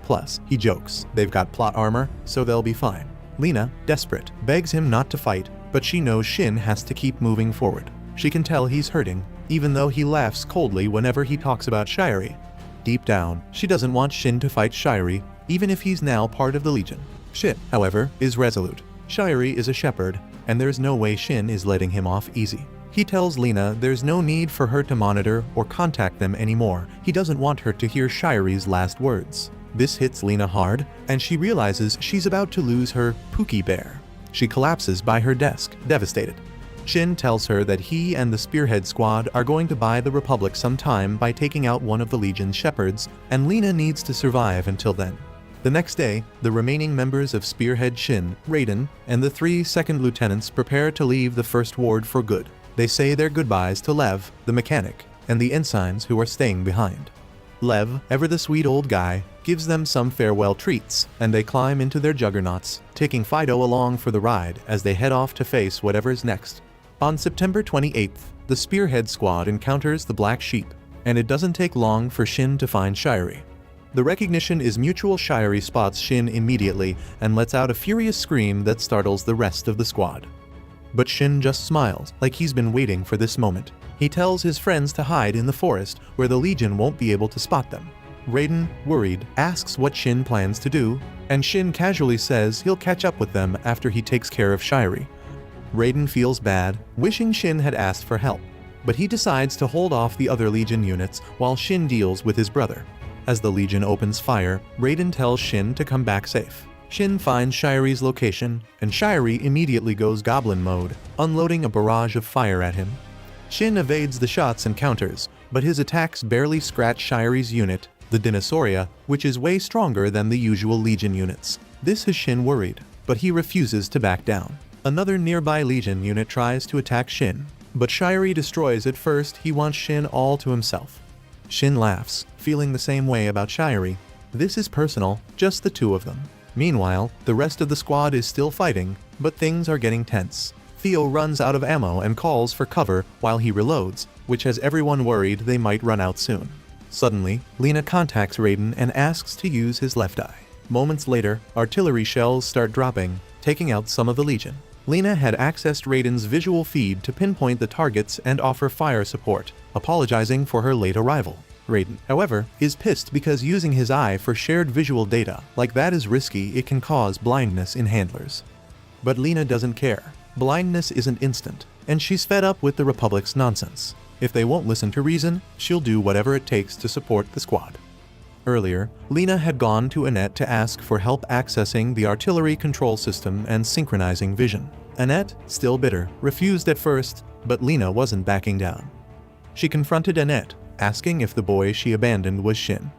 Plus, he jokes, they've got plot armor, so they'll be fine. Lena, desperate, begs him not to fight, but she knows Shin has to keep moving forward. She can tell he's hurting, even though he laughs coldly whenever he talks about Shirey. Deep down, she doesn't want Shin to fight Shirey, even if he's now part of the Legion. Shin, however, is resolute. Shirey is a shepherd, and there's no way Shin is letting him off easy. He tells Lena there's no need for her to monitor or contact them anymore. He doesn't want her to hear Shirey's last words. This hits Lena hard, and she realizes she's about to lose her Pookie Bear. She collapses by her desk, devastated. Shin tells her that he and the Spearhead Squad are going to buy the Republic some time by taking out one of the Legion's shepherds, and Lena needs to survive until then. The next day, the remaining members of Spearhead Shin, Raiden, and the 3 second lieutenants prepare to leave the First Ward for good. They say their goodbyes to Lev, the mechanic, and the ensigns who are staying behind. Lev, ever the sweet old guy, gives them some farewell treats, and they climb into their juggernauts, taking Fido along for the ride as they head off to face whatever's next. On September 28th, the Spearhead Squad encounters the Black Sheep, and it doesn't take long for Shin to find Shirey. The recognition is mutual. Shirey spots Shin immediately and lets out a furious scream that startles the rest of the squad. But Shin just smiles, like he's been waiting for this moment. He tells his friends to hide in the forest where the Legion won't be able to spot them. Raiden, worried, asks what Shin plans to do, and Shin casually says he'll catch up with them after he takes care of Shirey. Raiden feels bad, wishing Shin had asked for help, but he decides to hold off the other Legion units while Shin deals with his brother. As the Legion opens fire, Raiden tells Shin to come back safe. Shin finds Shirey's location, and Shirey immediately goes goblin mode, unloading a barrage of fire at him. Shin evades the shots and counters, but his attacks barely scratch Shirey's unit, the Dinosauria, which is way stronger than the usual Legion units. This has Shin worried, but he refuses to back down. Another nearby Legion unit tries to attack Shin, but Shirey destroys it first. He wants Shin all to himself. Shin laughs, feeling the same way about Shirey. This is personal, just the two of them. Meanwhile, the rest of the squad is still fighting, but things are getting tense. Theo runs out of ammo and calls for cover while he reloads, which has everyone worried they might run out soon. Suddenly, Lena contacts Raiden and asks to use his left eye. Moments later, artillery shells start dropping, taking out some of the Legion. Lena had accessed Raiden's visual feed to pinpoint the targets and offer fire support, apologizing for her late arrival. Raiden, however, is pissed because using his eye for shared visual data like that is risky. It can cause blindness in handlers. But Lena doesn't care. Blindness isn't instant, and she's fed up with the Republic's nonsense. If they won't listen to reason, she'll do whatever it takes to support the squad. Earlier, Lena had gone to Annette to ask for help accessing the artillery control system and synchronizing vision. Annette, still bitter, refused at first, but Lena wasn't backing down. She confronted Annette, asking if the boy she abandoned was Shin.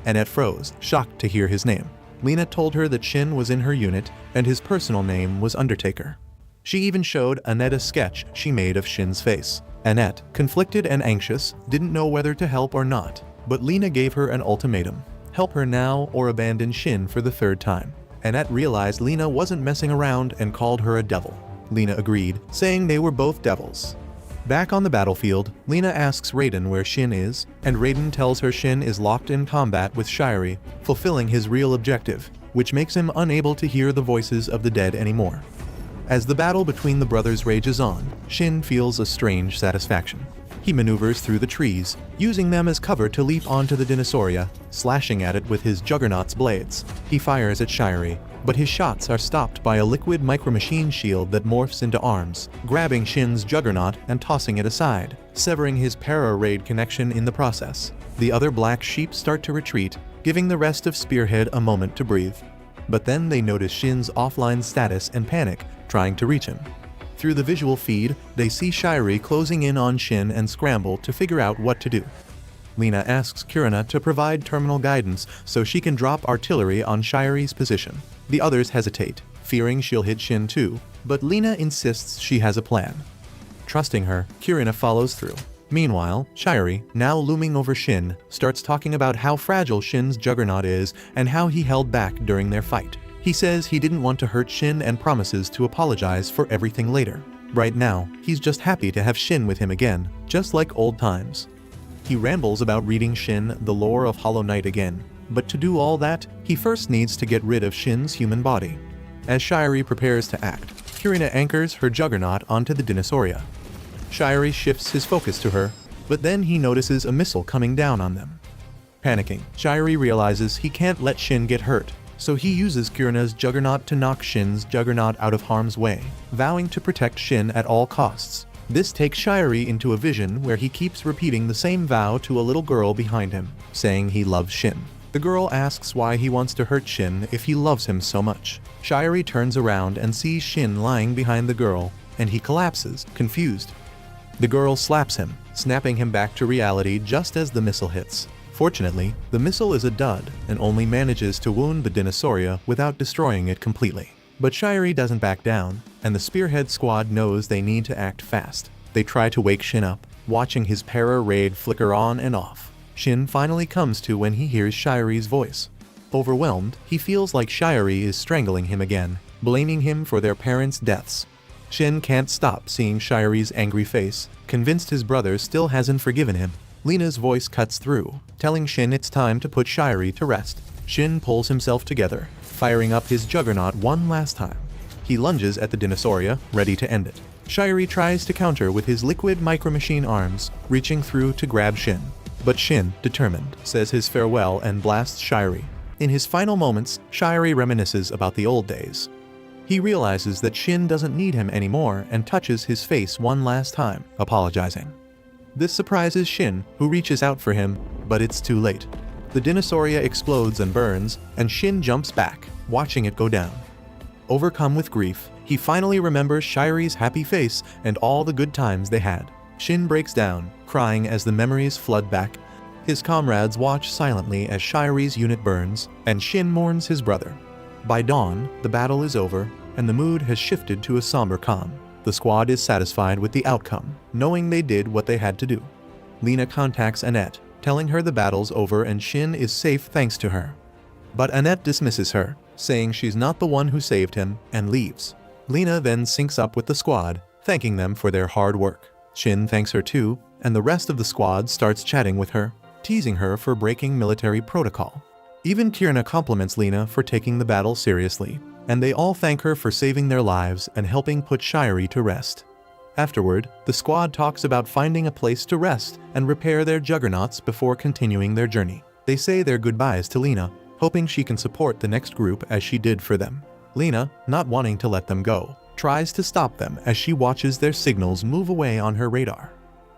Annette froze, shocked to hear his name. Lena told her that Shin was in her unit and his personal name was Undertaker. She even showed Annette a sketch she made of Shin's face. Annette, conflicted and anxious, didn't know whether to help or not, but Lena gave her an ultimatum: help her now or abandon Shin for the 3rd time. Annette realized Lena wasn't messing around and called her a devil. Lena agreed, saying they were both devils. Back on the battlefield, Lena asks Raiden where Shin is, and Raiden tells her Shin is locked in combat with Shirey, fulfilling his real objective, which makes him unable to hear the voices of the dead anymore. As the battle between the brothers rages on, Shin feels a strange satisfaction. He maneuvers through the trees, using them as cover to leap onto the Dinosauria, slashing at it with his Juggernaut's blades. He fires at Shirey, but his shots are stopped by a liquid micromachine shield that morphs into arms, grabbing Shin's Juggernaut and tossing it aside, severing his para-raid connection in the process. The other Black Sheep start to retreat, giving the rest of Spearhead a moment to breathe. But then they notice Shin's offline status and panic, trying to reach him. Through the visual feed, they see Shirey closing in on Shin and scramble to figure out what to do. Lena asks Kurina to provide terminal guidance so she can drop artillery on Shirey's position. The others hesitate, fearing she'll hit Shin too, but Lena insists she has a plan. Trusting her, Kurina follows through. Meanwhile, Shirey, now looming over Shin, starts talking about how fragile Shin's Juggernaut is and how he held back during their fight. He says he didn't want to hurt Shin and promises to apologize for everything later. Right now, he's just happy to have Shin with him again, just like old times. He rambles about reading Shin the lore of Hollow Knight again, but to do all that, he first needs to get rid of Shin's human body. As Shirey prepares to act, Kurina anchors her Juggernaut onto the Dinosauria. Shirey shifts his focus to her, but then he notices a missile coming down on them. Panicking, Shirey realizes he can't let Shin get hurt, so he uses Kurina's Juggernaut to knock Shin's Juggernaut out of harm's way, vowing to protect Shin at all costs. This takes Shirey into a vision where he keeps repeating the same vow to a little girl behind him, saying he loves Shin. The girl asks why he wants to hurt Shin if he loves him so much. Shirey turns around and sees Shin lying behind the girl, and he collapses, confused. The girl slaps him, snapping him back to reality just as the missile hits. Fortunately, the missile is a dud and only manages to wound the Dinosauria without destroying it completely. But Shirey doesn't back down, and the Spearhead Squad knows they need to act fast. They try to wake Shin up, watching his para-raid flicker on and off. Shin finally comes to when he hears Shirey's voice. Overwhelmed, he feels like Shirey is strangling him again, blaming him for their parents' deaths. Shin can't stop seeing Shirey's angry face, convinced his brother still hasn't forgiven him. Lena's voice cuts through, telling Shin it's time to put Shirey to rest. Shin pulls himself together, firing up his Juggernaut one last time. He lunges at the Dinosauria, ready to end it. Shirey tries to counter with his liquid micromachine arms, reaching through to grab Shin. But Shin, determined, says his farewell and blasts Shirey. In his final moments, Shirey reminisces about the old days. He realizes that Shin doesn't need him anymore and touches his face one last time, apologizing. This surprises Shin, who reaches out for him, but it's too late. The Dinosauria explodes and burns, and Shin jumps back, watching it go down. Overcome with grief, he finally remembers Shirey's happy face and all the good times they had. Shin breaks down, crying as the memories flood back. His comrades watch silently as Shirey's unit burns, and Shin mourns his brother. By dawn, the battle is over, and the mood has shifted to a somber calm. The squad is satisfied with the outcome, knowing they did what they had to do. Lena contacts Annette, telling her the battle's over and Shin is safe thanks to her. But Annette dismisses her, saying she's not the one who saved him, and leaves. Lena then syncs up with the squad, thanking them for their hard work. Shin thanks her too, and the rest of the squad starts chatting with her, teasing her for breaking military protocol. Even Kierna compliments Lena for taking the battle seriously, and they all thank her for saving their lives and helping put Shirey to rest. Afterward, the squad talks about finding a place to rest and repair their juggernauts before continuing their journey. They say their goodbyes to Lena, hoping she can support the next group as she did for them. Lena, not wanting to let them go, tries to stop them as she watches their signals move away on her radar.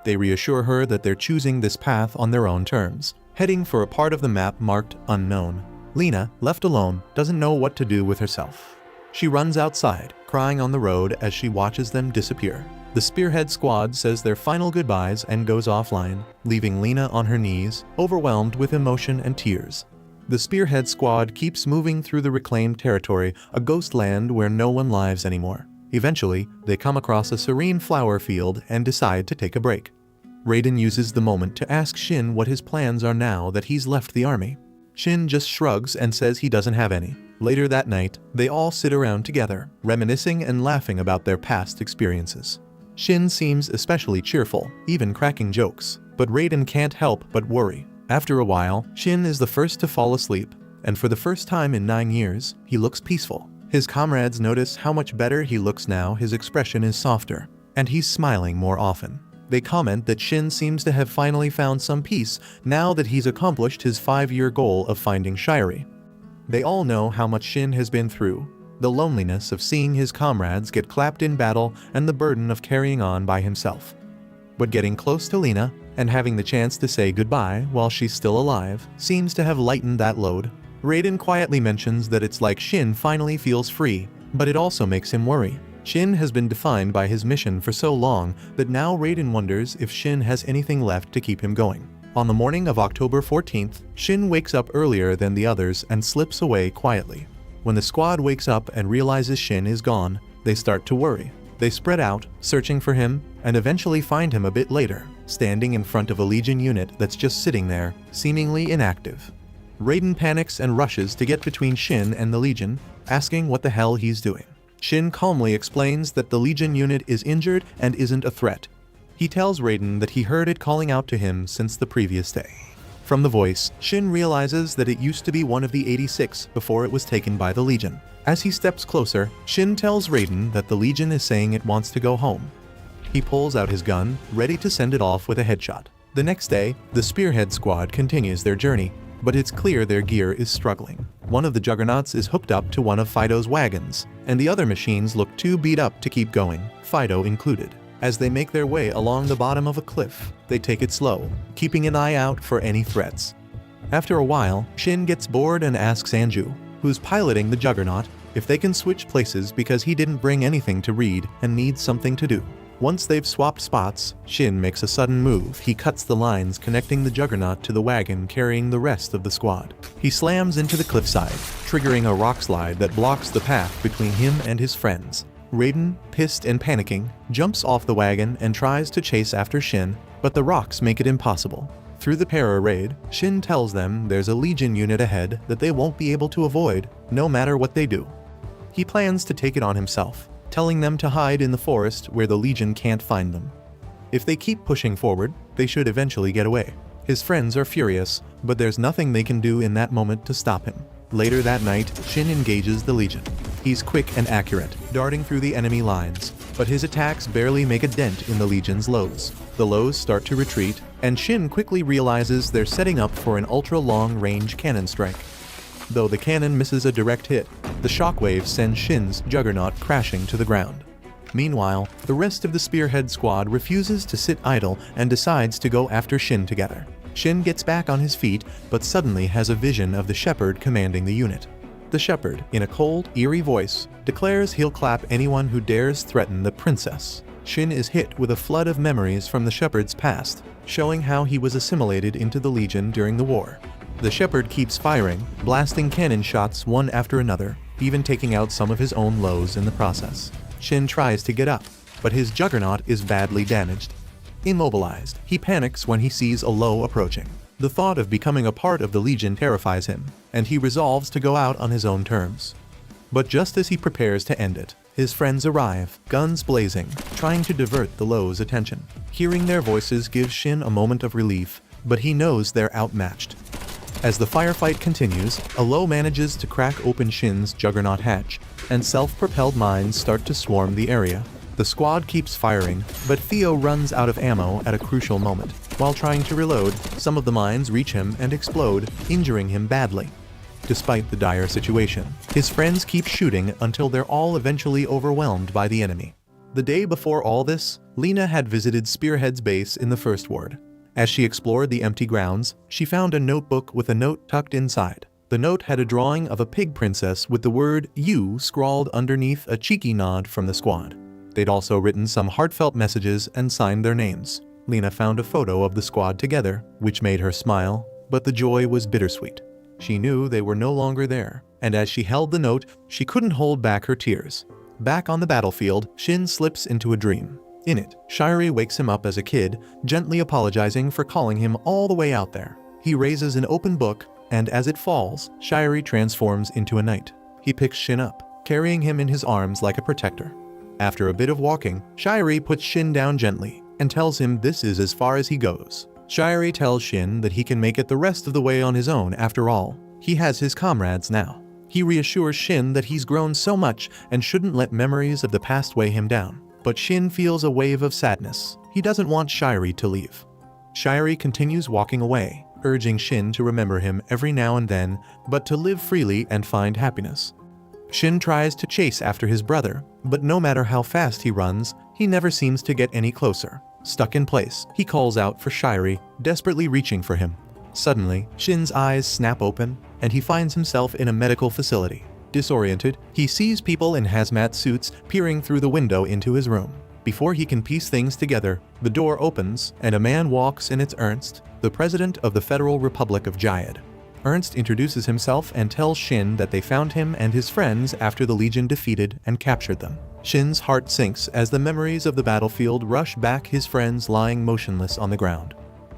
They reassure her that they're choosing this path on their own terms, heading for a part of the map marked Unknown. Lena, left alone, doesn't know what to do with herself. She runs outside, crying on the road as she watches them disappear. The Spearhead Squad says their final goodbyes and goes offline, leaving Lena on her knees, overwhelmed with emotion and tears. The Spearhead Squad keeps moving through the reclaimed territory, a ghost land where no one lives anymore. Eventually, they come across a serene flower field and decide to take a break. Raiden uses the moment to ask Shin what his plans are now that he's left the army. Shin just shrugs and says he doesn't have any. Later that night, they all sit around together, reminiscing and laughing about their past experiences. Shin seems especially cheerful, even cracking jokes, but Raiden can't help but worry. After a while, Shin is the first to fall asleep, and for the first time in 9 years, he looks peaceful. His comrades notice how much better he looks now. His expression is softer, and he's smiling more often. They comment that Shin seems to have finally found some peace now that he's accomplished his 5-year goal of finding Shirey. They all know how much Shin has been through, the loneliness of seeing his comrades get clapped in battle and the burden of carrying on by himself. But getting close to Lena and having the chance to say goodbye while she's still alive seems to have lightened that load. Raiden quietly mentions that it's like Shin finally feels free, but it also makes him worry. Shin has been defined by his mission for so long that now Raiden wonders if Shin has anything left to keep him going. On the morning of October 14th, Shin wakes up earlier than the others and slips away quietly. When the squad wakes up and realizes Shin is gone, they start to worry. They spread out, searching for him, and eventually find him a bit later, standing in front of a Legion unit that's just sitting there, seemingly inactive. Raiden panics and rushes to get between Shin and the Legion, asking what the hell he's doing. Shin calmly explains that the Legion unit is injured and isn't a threat. He tells Raiden that he heard it calling out to him since the previous day. From the voice, Shin realizes that it used to be one of the 86 before it was taken by the Legion. As he steps closer, Shin tells Raiden that the Legion is saying it wants to go home. He pulls out his gun, ready to send it off with a headshot. The next day, the Spearhead Squad continues their journey, but it's clear their gear is struggling. One of the Juggernauts is hooked up to one of Fido's wagons, and the other machines look too beat up to keep going, Fido included. As they make their way along the bottom of a cliff, they take it slow, keeping an eye out for any threats. After a while, Shin gets bored and asks Anju, who's piloting the Juggernaut, if they can switch places because he didn't bring anything to read and needs something to do. Once they've swapped spots, Shin makes a sudden move. He cuts the lines connecting the Juggernaut to the wagon carrying the rest of the squad. He slams into the cliffside, triggering a rock slide that blocks the path between him and his friends. Raiden, pissed and panicking, jumps off the wagon and tries to chase after Shin, but the rocks make it impossible. Through the para-raid, Shin tells them there's a Legion unit ahead that they won't be able to avoid, no matter what they do. He plans to take it on himself, telling them to hide in the forest where the Legion can't find them. If they keep pushing forward, they should eventually get away. His friends are furious, but there's nothing they can do in that moment to stop him. Later that night, Shin engages the Legion. He's quick and accurate, darting through the enemy lines, but his attacks barely make a dent in the Legion's lows. The lows start to retreat, and Shin quickly realizes they're setting up for an ultra-long-range cannon strike. Though the cannon misses a direct hit, the shockwave sends Shin's Juggernaut crashing to the ground. Meanwhile, the rest of the Spearhead squad refuses to sit idle and decides to go after Shin together. Shin gets back on his feet, but suddenly has a vision of the Shepherd commanding the unit. The Shepherd, in a cold, eerie voice, declares he'll clap anyone who dares threaten the princess. Shin is hit with a flood of memories from the Shepherd's past, showing how he was assimilated into the Legion during the war. The Shepherd keeps firing, blasting cannon shots one after another, even taking out some of his own lows in the process. Shin tries to get up, but his Juggernaut is badly damaged. Immobilized, he panics when he sees a low approaching. The thought of becoming a part of the Legion terrifies him, and he resolves to go out on his own terms. But just as he prepares to end it, his friends arrive, guns blazing, trying to divert the Low's attention. Hearing their voices gives Shin a moment of relief, but he knows they're outmatched. As the firefight continues, a Low manages to crack open Shin's Juggernaut hatch, and self-propelled mines start to swarm the area. The squad keeps firing, but Theo runs out of ammo at a crucial moment. While trying to reload, some of the mines reach him and explode, injuring him badly. Despite the dire situation, his friends keep shooting until they're all eventually overwhelmed by the enemy. The day before all this, Lena had visited Spearhead's base in the First Ward. As she explored the empty grounds, she found a notebook with a note tucked inside. The note had a drawing of a pig princess with the word "you" scrawled underneath a cheeky nod from the squad. They'd also written some heartfelt messages and signed their names. Lena found a photo of the squad together, which made her smile, but the joy was bittersweet. She knew they were no longer there, and as she held the note, she couldn't hold back her tears. Back on the battlefield, Shin slips into a dream. In it, Shirey wakes him up as a kid, gently apologizing for calling him all the way out there. He raises an open book, and as it falls, Shirey transforms into a knight. He picks Shin up, carrying him in his arms like a protector. After a bit of walking, Shirey puts Shin down gently and tells him this is as far as he goes. Shirey tells Shin that he can make it the rest of the way on his own after all. He has his comrades now. He reassures Shin that he's grown so much and shouldn't let memories of the past weigh him down. But Shin feels a wave of sadness. He doesn't want Shirey to leave. Shirey continues walking away, urging Shin to remember him every now and then, but to live freely and find happiness. Shin tries to chase after his brother, but no matter how fast he runs, he never seems to get any closer. Stuck in place, he calls out for Shirey, desperately reaching for him. Suddenly, Shin's eyes snap open, and he finds himself in a medical facility. Disoriented, he sees people in hazmat suits peering through the window into his room. Before he can piece things together, the door opens, and a man walks in. It's Ernst, the president of the Federal Republic of Jayad. Ernst introduces himself and tells Shin that they found him and his friends after the Legion defeated and captured them. Shin's heart sinks as the memories of the battlefield rush back, his friends lying motionless on the ground.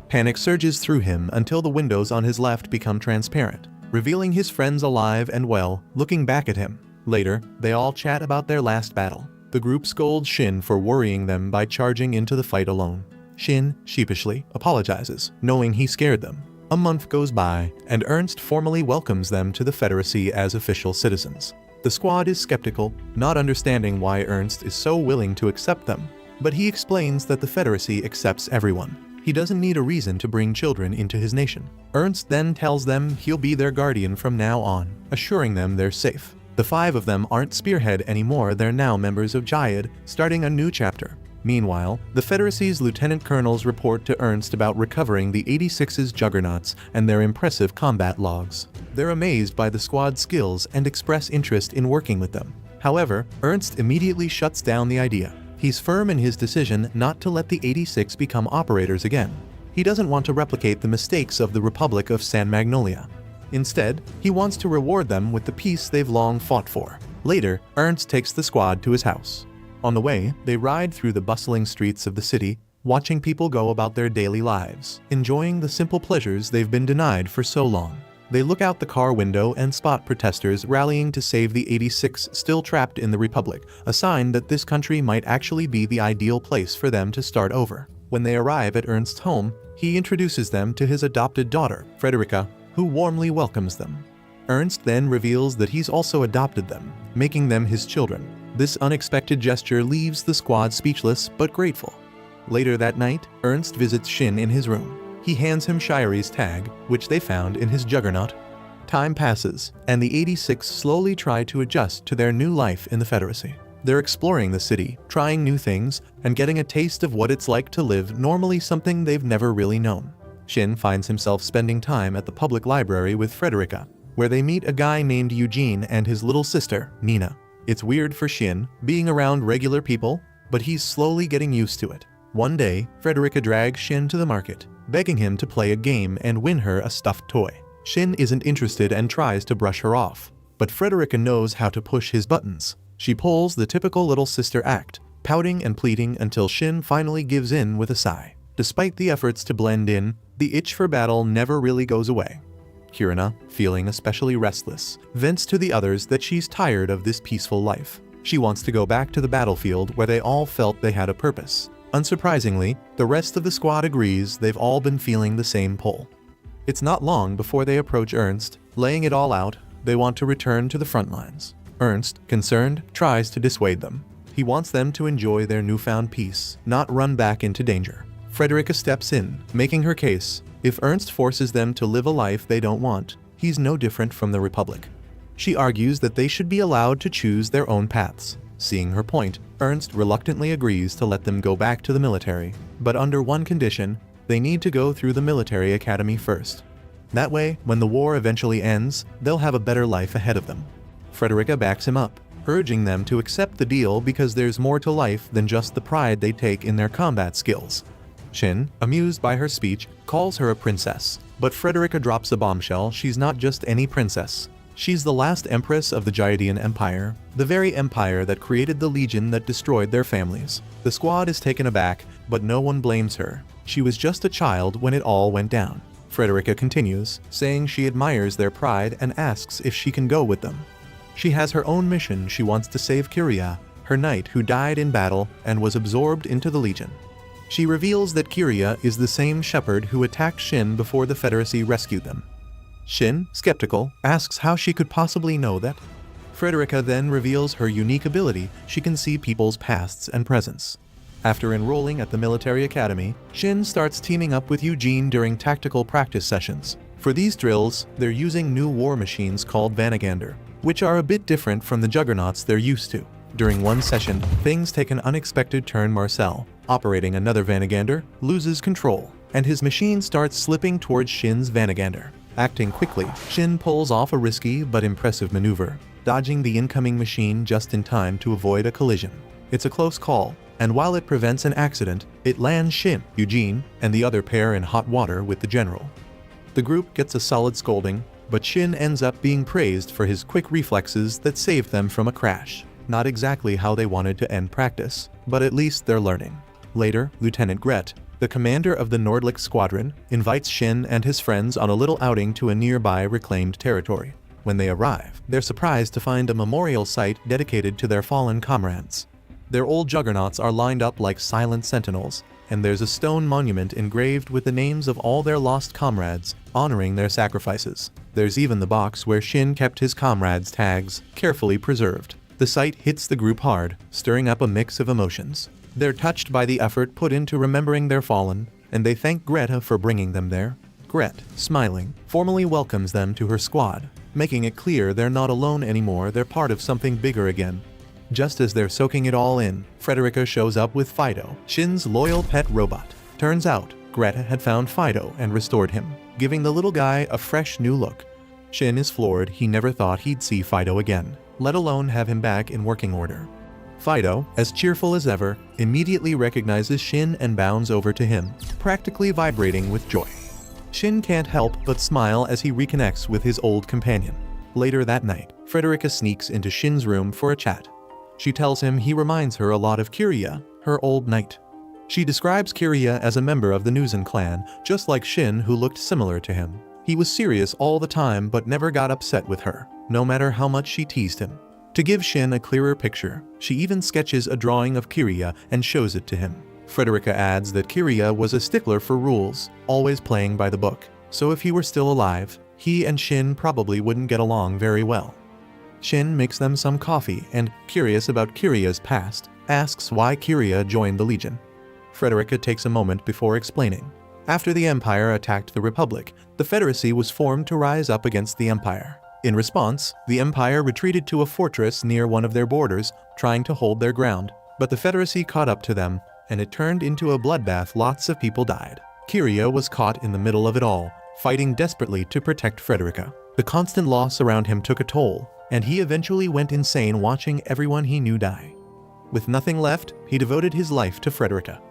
Panic surges through him until the windows on his left become transparent, revealing his friends alive and well, looking back at him. Later, they all chat about their last battle. The group scolds Shin for worrying them by charging into the fight alone. Shin, sheepishly, apologizes, knowing he scared them. A month goes by, and Ernst formally welcomes them to the Federacy as official citizens. The squad is skeptical, not understanding why Ernst is so willing to accept them, but he explains that the Federacy accepts everyone. He doesn't need a reason to bring children into his nation. Ernst then tells them he'll be their guardian from now on, assuring them they're safe. The 5 of them aren't Spearhead anymore, they're now members of Jayad, starting a new chapter. Meanwhile, the Federacy's lieutenant colonels report to Ernst about recovering the 86's juggernauts and their impressive combat logs. They're amazed by the squad's skills and express interest in working with them. However, Ernst immediately shuts down the idea. He's firm in his decision not to let the 86 become operators again. He doesn't want to replicate the mistakes of the Republic of San Magnolia. Instead, he wants to reward them with the peace they've long fought for. Later, Ernst takes the squad to his house. On the way, they ride through the bustling streets of the city, watching people go about their daily lives, enjoying the simple pleasures they've been denied for so long. They look out the car window and spot protesters rallying to save the 86 still trapped in the Republic, a sign that this country might actually be the ideal place for them to start over. When they arrive at Ernst's home, he introduces them to his adopted daughter, Frederica, who warmly welcomes them. Ernst then reveals that he's also adopted them, making them his children. This unexpected gesture leaves the squad speechless but grateful. Later that night, Ernst visits Shin in his room. He hands him Shiri's tag, which they found in his juggernaut. Time passes, and the 86 slowly try to adjust to their new life in the Federacy. They're exploring the city, trying new things, and getting a taste of what it's like to live normally, something they've never really known. Shin finds himself spending time at the public library with Frederica, where they meet a guy named Eugene and his little sister, Nina. It's weird for Shin, being around regular people, but he's slowly getting used to it. One day, Frederica drags Shin to the market, begging him to play a game and win her a stuffed toy. Shin isn't interested and tries to brush her off, but Frederica knows how to push his buttons. She pulls the typical little sister act, pouting and pleading until Shin finally gives in with a sigh. Despite the efforts to blend in, the itch for battle never really goes away. Kirina, feeling especially restless, vents to the others that she's tired of this peaceful life. She wants to go back to the battlefield where they all felt they had a purpose. Unsurprisingly, the rest of the squad agrees they've all been feeling the same pull. It's not long before they approach Ernst, laying it all out. They want to return to the front lines. Ernst, concerned, tries to dissuade them. He wants them to enjoy their newfound peace, not run back into danger. Frederica steps in, making her case. If Ernst forces them to live a life they don't want, he's no different from the Republic. She argues that they should be allowed to choose their own paths. Seeing her point, Ernst reluctantly agrees to let them go back to the military, but under one condition: they need to go through the military academy first. That way, when the war eventually ends, they'll have a better life ahead of them. Frederica backs him up, urging them to accept the deal because there's more to life than just the pride they take in their combat skills. Shin, amused by her speech, calls her a princess, but Frederica drops a bombshell: she's not just any princess. She's the last empress of the Jaidian Empire, the very empire that created the legion that destroyed their families. The squad is taken aback, but no one blames her. She was just a child when it all went down. Frederica continues, saying she admires their pride and asks if she can go with them. She has her own mission. She wants to save Kiria, her knight who died in battle and was absorbed into the legion. She reveals that Kiria is the same shepherd who attacked Shin before the Federacy rescued them. Shin, skeptical, asks how she could possibly know that. Frederica then reveals her unique ability: she can see people's pasts and presents. After enrolling at the military academy, Shin starts teaming up with Eugene during tactical practice sessions. For these drills, they're using new war machines called Vanagander, which are a bit different from the juggernauts they're used to. During one session, things take an unexpected turn. Marcel, operating another Vanagander, loses control, and his machine starts slipping towards Shin's Vanagander. Acting quickly, Shin pulls off a risky but impressive maneuver, dodging the incoming machine just in time to avoid a collision. It's a close call, and while it prevents an accident, it lands Shin, Eugene, and the other pair in hot water with the general. The group gets a solid scolding, but Shin ends up being praised for his quick reflexes that saved them from a crash. Not exactly how they wanted to end practice, but at least they're learning. Later, Lieutenant Gret, the commander of the Nordlicht squadron, invites Shin and his friends on a little outing to a nearby reclaimed territory. When they arrive, they're surprised to find a memorial site dedicated to their fallen comrades. Their old juggernauts are lined up like silent sentinels, and there's a stone monument engraved with the names of all their lost comrades, honoring their sacrifices. There's even the box where Shin kept his comrades' tags, carefully preserved. The sight hits the group hard, stirring up a mix of emotions. They're touched by the effort put into remembering their fallen, and they thank Greta for bringing them there. Gret, smiling, formally welcomes them to her squad, making it clear they're not alone anymore. They're part of something bigger again. Just as they're soaking it all in, Frederica shows up with Fido, Shin's loyal pet robot. Turns out, Greta had found Fido and restored him, giving the little guy a fresh new look. Shin is floored. He never thought he'd see Fido again, let alone have him back in working order. Fido, as cheerful as ever, immediately recognizes Shin and bounds over to him, practically vibrating with joy. Shin can't help but smile as he reconnects with his old companion. Later that night, Frederica sneaks into Shin's room for a chat. She tells him he reminds her a lot of Kiria, her old knight. She describes Kiria as a member of the Nuzan clan, just like Shin, who looked similar to him. He was serious all the time but never got upset with her, no matter how much she teased him. To give Shin a clearer picture, she even sketches a drawing of Kiria and shows it to him. Frederica adds that Kiria was a stickler for rules, always playing by the book, so if he were still alive, he and Shin probably wouldn't get along very well. Shin makes them some coffee and, curious about Kiria's past, asks why Kiria joined the Legion. Frederica takes a moment before explaining. After the Empire attacked the Republic, the Federacy was formed to rise up against the Empire. In response, the Empire retreated to a fortress near one of their borders, trying to hold their ground, but the Federacy caught up to them, and it turned into a bloodbath. Lots of people died. Kiria was caught in the middle of it all, fighting desperately to protect Frederica. The constant loss around him took a toll, and he eventually went insane watching everyone he knew die. With nothing left, he devoted his life to Frederica.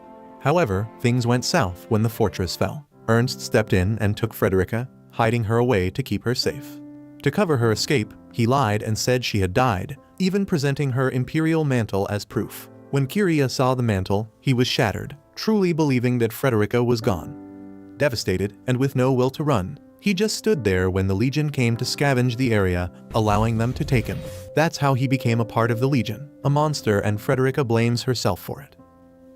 However, things went south when the fortress fell. Ernst stepped in and took Frederica, hiding her away to keep her safe. To cover her escape, he lied and said she had died, even presenting her imperial mantle as proof. When Kiria saw the mantle, he was shattered, truly believing that Frederica was gone. Devastated, and with no will to run, he just stood there when the Legion came to scavenge the area, allowing them to take him. That's how he became a part of the Legion, a monster, and Frederica blames herself for it.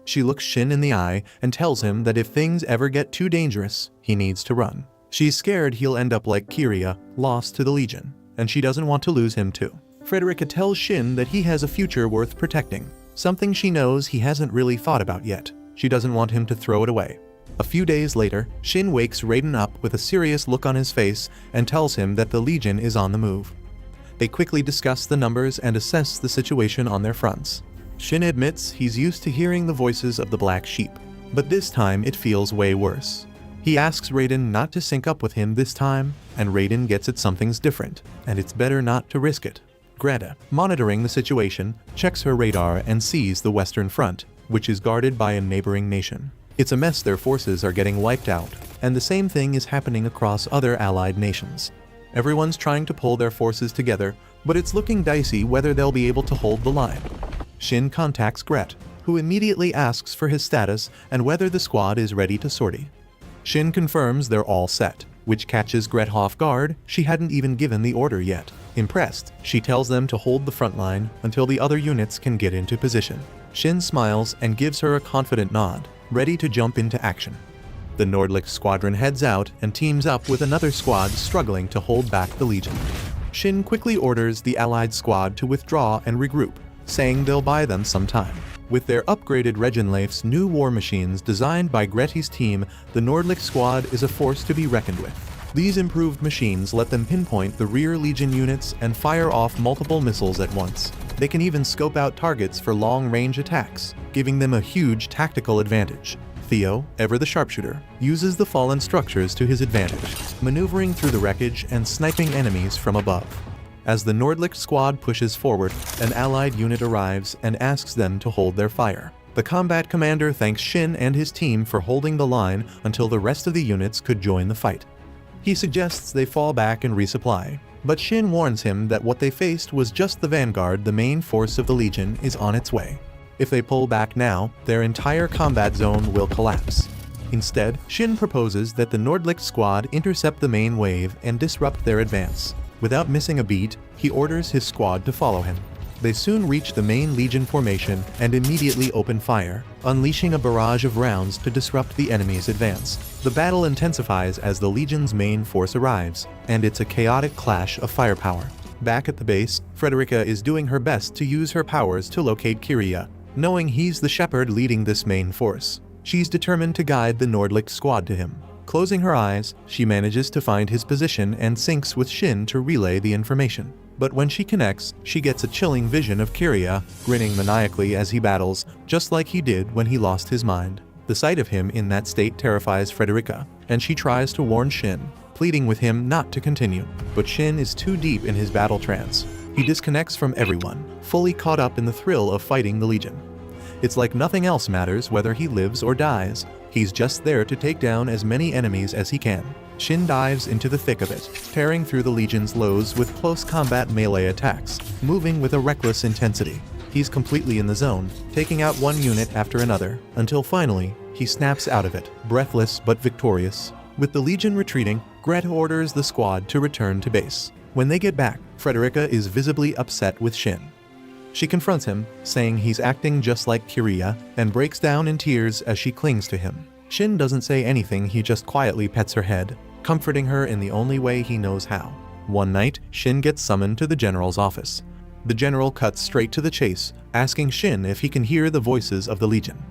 She looks Shin in the eye and tells him that if things ever get too dangerous, he needs to run. She's scared he'll end up like Kiria, lost to the Legion, and she doesn't want to lose him too. Frederica tells Shin that he has a future worth protecting, something she knows he hasn't really thought about yet. She doesn't want him to throw it away. A few days later, Shin wakes Raiden up with a serious look on his face and tells him that the Legion is on the move. They quickly discuss the numbers and assess the situation on their fronts. Shin admits he's used to hearing the voices of the Black Sheep, but this time it feels way worse. He asks Raiden not to sync up with him this time, and Raiden gets it something's different, and it's better not to risk it. Greta, monitoring the situation, checks her radar and sees the Western Front, which is guarded by a neighboring nation. It's a mess. Their forces are getting wiped out, and the same thing is happening across other allied nations. Everyone's trying to pull their forces together, but it's looking dicey whether they'll be able to hold the line. Shin contacts Gret, who immediately asks for his status and whether the squad is ready to sortie. Shin confirms they're all set, which catches Gret off guard. She hadn't even given the order yet. Impressed, she tells them to hold the front line until the other units can get into position. Shin smiles and gives her a confident nod, ready to jump into action. The Nordlicht squadron heads out and teams up with another squad struggling to hold back the Legion. Shin quickly orders the allied squad to withdraw and regroup, saying they'll buy them some time. With their upgraded Regenleif's new war machines designed by Gretti's team, the Nordlicht squad is a force to be reckoned with. These improved machines let them pinpoint the rear Legion units and fire off multiple missiles at once. They can even scope out targets for long-range attacks, giving them a huge tactical advantage. Theo, ever the sharpshooter, uses the fallen structures to his advantage, maneuvering through the wreckage and sniping enemies from above. As the Nordlicht squad pushes forward, an allied unit arrives and asks them to hold their fire. The combat commander thanks Shin and his team for holding the line until the rest of the units could join the fight. He suggests they fall back and resupply, but Shin warns him that what they faced was just the vanguard. The main force of the Legion is on its way. If they pull back now, their entire combat zone will collapse. Instead, Shin proposes that the Nordlicht squad intercept the main wave and disrupt their advance. Without missing a beat, he orders his squad to follow him. They soon reach the main Legion formation and immediately open fire, unleashing a barrage of rounds to disrupt the enemy's advance. The battle intensifies as the Legion's main force arrives, and it's a chaotic clash of firepower. Back at the base, Frederica is doing her best to use her powers to locate Kiria, knowing he's the shepherd leading this main force. She's determined to guide the Nordlicht squad to him. Closing her eyes, she manages to find his position and syncs with Shin to relay the information. But when she connects, she gets a chilling vision of Kiria, grinning maniacally as he battles, just like he did when he lost his mind. The sight of him in that state terrifies Frederica, and she tries to warn Shin, pleading with him not to continue. But Shin is too deep in his battle trance. He disconnects from everyone, fully caught up in the thrill of fighting the Legion. It's like nothing else matters whether he lives or dies. He's just there to take down as many enemies as he can. Shin dives into the thick of it, tearing through the Legion's lows with close combat melee attacks, moving with a reckless intensity. He's completely in the zone, taking out one unit after another, until finally, he snaps out of it, breathless but victorious. With the Legion retreating, Greta orders the squad to return to base. When they get back, Frederica is visibly upset with Shin. She confronts him, saying he's acting just like Kiria, and breaks down in tears as she clings to him. Shin doesn't say anything, he just quietly pets her head, comforting her in the only way he knows how. One night, Shin gets summoned to the general's office. The general cuts straight to the chase, asking Shin if he can hear the voices of the Legion.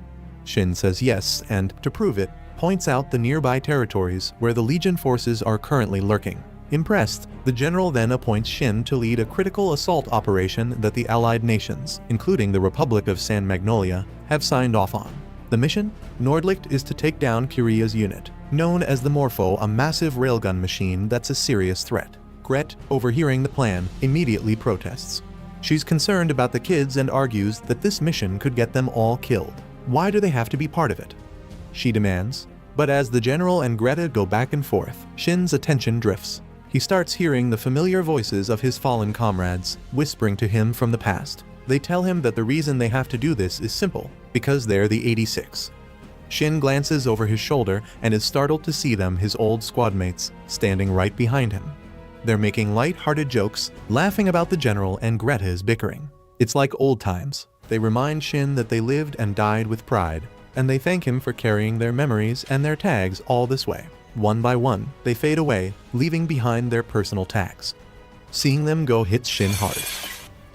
Shin says yes, and, to prove it, points out the nearby territories where the Legion forces are currently lurking. Impressed, the general then appoints Shin to lead a critical assault operation that the allied nations, including the Republic of San Magnolia, have signed off on. The mission? Nordlicht is to take down Kiria's unit, known as the Morpho, a massive railgun machine that's a serious threat. Gret, overhearing the plan, immediately protests. She's concerned about the kids and argues that this mission could get them all killed. Why do they have to be part of it? She demands. But as the general and Greta go back and forth, Shin's attention drifts. He starts hearing the familiar voices of his fallen comrades, whispering to him from the past. They tell him that the reason they have to do this is simple, because they're the 86. Shin glances over his shoulder and is startled to see them, his old squadmates, standing right behind him. They're making light-hearted jokes, laughing about the general and Greta's bickering. It's like old times. They remind Shin that they lived and died with pride, and they thank him for carrying their memories and their tags all this way. One by one, they fade away, leaving behind their personal tags. Seeing them go hits Shin hard.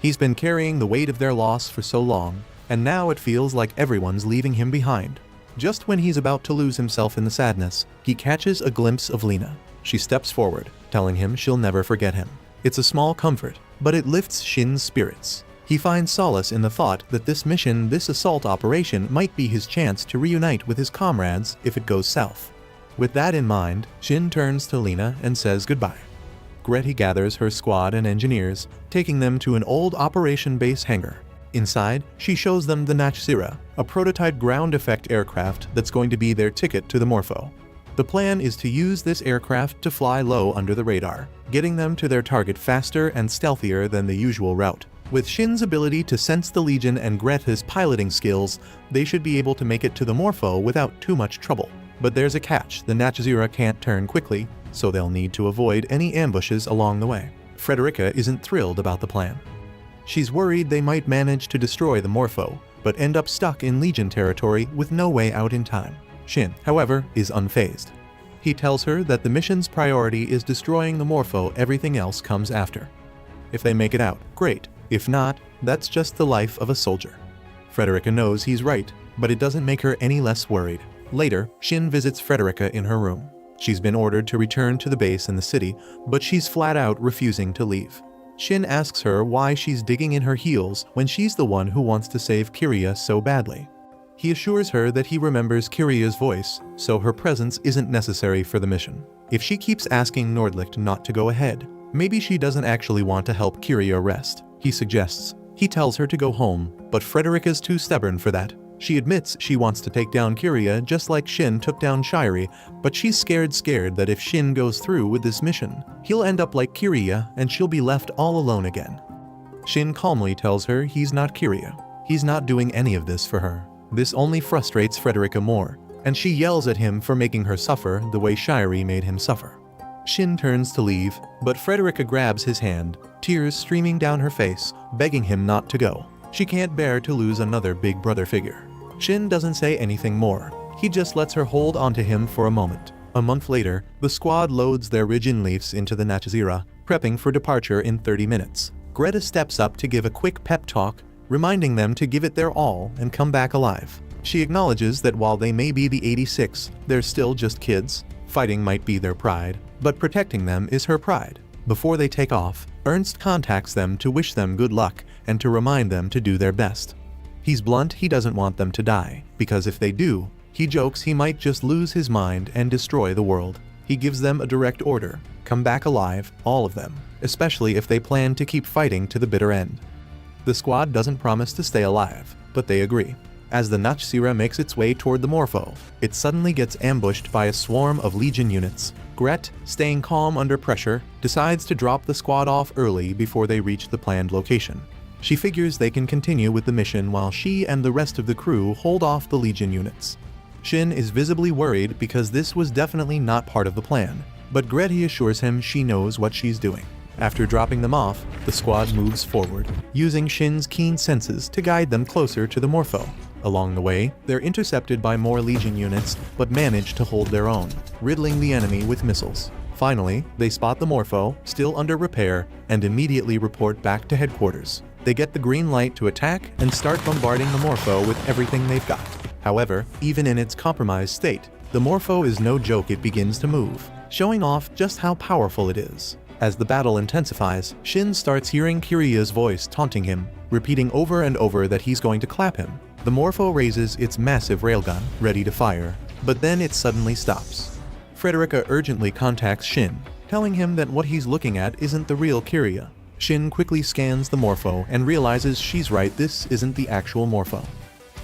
He's been carrying the weight of their loss for so long, and now it feels like everyone's leaving him behind. Just when he's about to lose himself in the sadness, he catches a glimpse of Lena. She steps forward, telling him she'll never forget him. It's a small comfort, but it lifts Shin's spirits. He finds solace in the thought that this mission, this assault operation, might be his chance to reunite with his comrades if it goes south. With that in mind, Shin turns to Lena and says goodbye. Greta gathers her squad and engineers, taking them to an old operation base hangar. Inside, she shows them the Nachzira, a prototype ground effect aircraft that's going to be their ticket to the Morpho. The plan is to use this aircraft to fly low under the radar, getting them to their target faster and stealthier than the usual route. With Shin's ability to sense the Legion and Greta's piloting skills, they should be able to make it to the Morpho without too much trouble. But there's a catch: the Nachzira can't turn quickly, so they'll need to avoid any ambushes along the way. Frederica isn't thrilled about the plan. She's worried they might manage to destroy the Morpho, but end up stuck in Legion territory with no way out in time. Shin, however, is unfazed. He tells her that the mission's priority is destroying the Morpho, everything else comes after. If they make it out, great. If not, that's just the life of a soldier. Frederica knows he's right, but it doesn't make her any less worried. Later, Shin visits Frederica in her room. She's been ordered to return to the base in the city, but she's flat out refusing to leave. Shin asks her why she's digging in her heels when she's the one who wants to save Kiria so badly. He assures her that he remembers Kiria's voice, so her presence isn't necessary for the mission. If she keeps asking Nordlicht not to go ahead, maybe she doesn't actually want to help Kiria rest, he suggests. He tells her to go home, but Frederica's too stubborn for that. She admits she wants to take down Kiria just like Shin took down Shiri, but she's scared that if Shin goes through with this mission, he'll end up like Kiria and she'll be left all alone again. Shin calmly tells her he's not Kiria. He's not doing any of this for her. This only frustrates Frederica more, and she yells at him for making her suffer the way Shiri made him suffer. Shin turns to leave, but Frederica grabs his hand, tears streaming down her face, begging him not to go. She can't bear to lose another big brother figure. Shin doesn't say anything more. He just lets her hold onto him for a moment. A month later, the squad loads their Rijin Leafs into the Nachzira, prepping for departure in 30 minutes. Greta steps up to give a quick pep talk, reminding them to give it their all and come back alive. She acknowledges that while they may be the 86, they're still just kids. Fighting might be their pride, but protecting them is her pride. Before they take off, Ernst contacts them to wish them good luck and to remind them to do their best. He's blunt, he doesn't want them to die, because if they do, he jokes he might just lose his mind and destroy the world. He gives them a direct order: come back alive, all of them, especially if they plan to keep fighting to the bitter end. The squad doesn't promise to stay alive, but they agree. As the Nachtsira makes its way toward the Morpho, it suddenly gets ambushed by a swarm of Legion units. Gret, staying calm under pressure, decides to drop the squad off early before they reach the planned location. She figures they can continue with the mission while she and the rest of the crew hold off the Legion units. Shin is visibly worried because this was definitely not part of the plan, but Gretty assures him she knows what she's doing. After dropping them off, the squad moves forward, using Shin's keen senses to guide them closer to the Morpho. Along the way, they're intercepted by more Legion units, but manage to hold their own, riddling the enemy with missiles. Finally, they spot the Morpho, still under repair, and immediately report back to headquarters. They get the green light to attack and start bombarding the Morpho with everything they've got. However, even in its compromised state, the Morpho is no joke. It begins to move, showing off just how powerful it is. As the battle intensifies, Shin starts hearing Kiria's voice taunting him, repeating over and over that he's going to clap him. The Morpho raises its massive railgun, ready to fire, but then it suddenly stops. Frederica urgently contacts Shin, telling him that what he's looking at isn't the real Kiria. Shin quickly scans the Morpho and realizes she's right, this isn't the actual Morpho.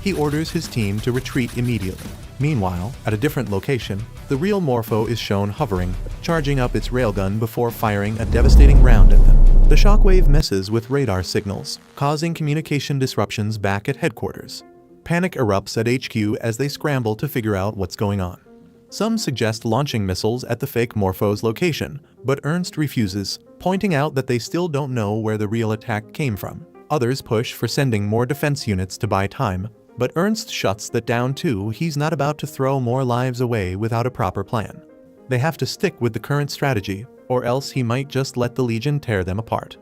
He orders his team to retreat immediately. Meanwhile, at a different location, the real Morpho is shown hovering, charging up its railgun before firing a devastating round at them. The shockwave messes with radar signals, causing communication disruptions back at headquarters. Panic erupts at HQ as they scramble to figure out what's going on. Some suggest launching missiles at the fake Morpho's location, but Ernst refuses, pointing out that they still don't know where the real attack came from. Others push for sending more defense units to buy time, but Ernst shuts that down too. He's not about to throw more lives away without a proper plan. They have to stick with the current strategy, or else he might just let the Legion tear them apart.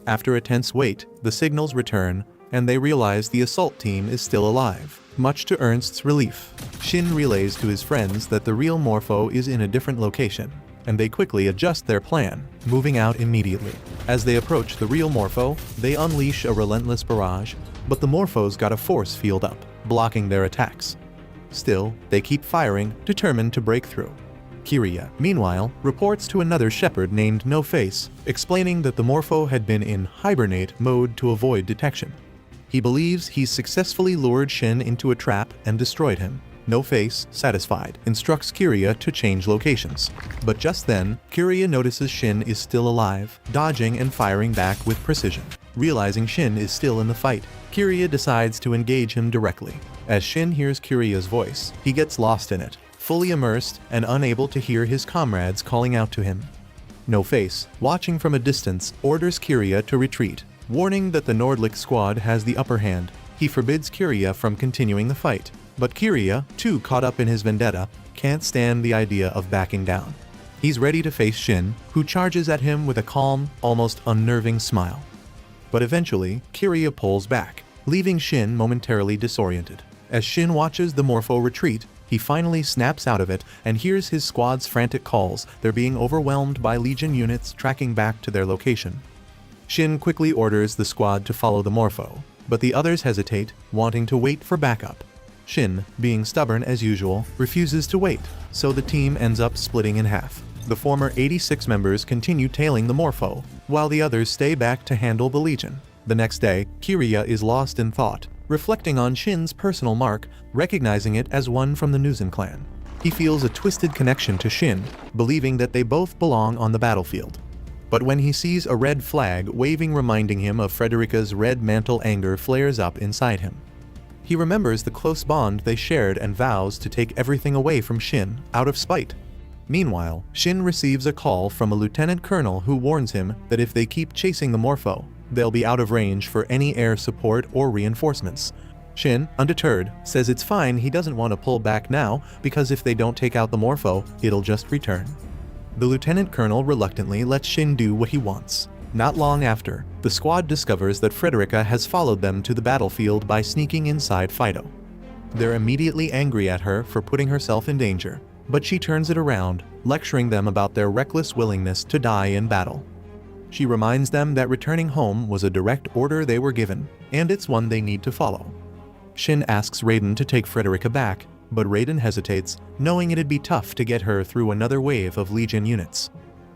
After a tense wait, the signals return, and they realize the assault team is still alive. Much to Ernst's relief, Shin relays to his friends that the real Morpho is in a different location, and they quickly adjust their plan, moving out immediately. As they approach the real Morpho, they unleash a relentless barrage, but the Morphos got a force field up, blocking their attacks. Still, they keep firing, determined to break through. Kiria, meanwhile, reports to another shepherd named No Face, explaining that the Morpho had been in hibernate mode to avoid detection. He believes he's successfully lured Shin into a trap and destroyed him. No Face, satisfied, instructs Kiria to change locations. But just then, Kiria notices Shin is still alive, dodging and firing back with precision. Realizing Shin is still in the fight, Kiria decides to engage him directly. As Shin hears Kiria's voice, he gets lost in it, fully immersed and unable to hear his comrades calling out to him. No Face, watching from a distance, orders Kiria to retreat, warning that the Nordlicht squad has the upper hand. He forbids Kiria from continuing the fight, but Kiria, too caught up in his vendetta, can't stand the idea of backing down. He's ready to face Shin, who charges at him with a calm, almost unnerving smile. But eventually, Kiria pulls back, leaving Shin momentarily disoriented. As Shin watches the Morpho retreat, he finally snaps out of it and hears his squad's frantic calls. They're being overwhelmed by Legion units tracking back to their location. Shin quickly orders the squad to follow the Morpho, but the others hesitate, wanting to wait for backup. Shin, being stubborn as usual, refuses to wait, so the team ends up splitting in half. The former 86 members continue tailing the Morpho, while the others stay back to handle the Legion. The next day, Kiria is lost in thought, reflecting on Shin's personal mark, recognizing it as one from the Nuzin clan. He feels a twisted connection to Shin, believing that they both belong on the battlefield. But when he sees a red flag waving reminding him of Frederica's red mantle, anger flares up inside him. He remembers the close bond they shared and vows to take everything away from Shin, out of spite. Meanwhile, Shin receives a call from a lieutenant colonel who warns him that if they keep chasing the Morpho, they'll be out of range for any air support or reinforcements. Shin, undeterred, says it's fine, he doesn't want to pull back now because if they don't take out the Morpho, it'll just return. The lieutenant colonel reluctantly lets Shin do what he wants. Not long after, the squad discovers that Frederica has followed them to the battlefield by sneaking inside Fido. They're immediately angry at her for putting herself in danger, but she turns it around, lecturing them about their reckless willingness to die in battle. She reminds them that returning home was a direct order they were given, and it's one they need to follow. Shin asks Raiden to take Frederica back, but Raiden hesitates, knowing it'd be tough to get her through another wave of Legion units.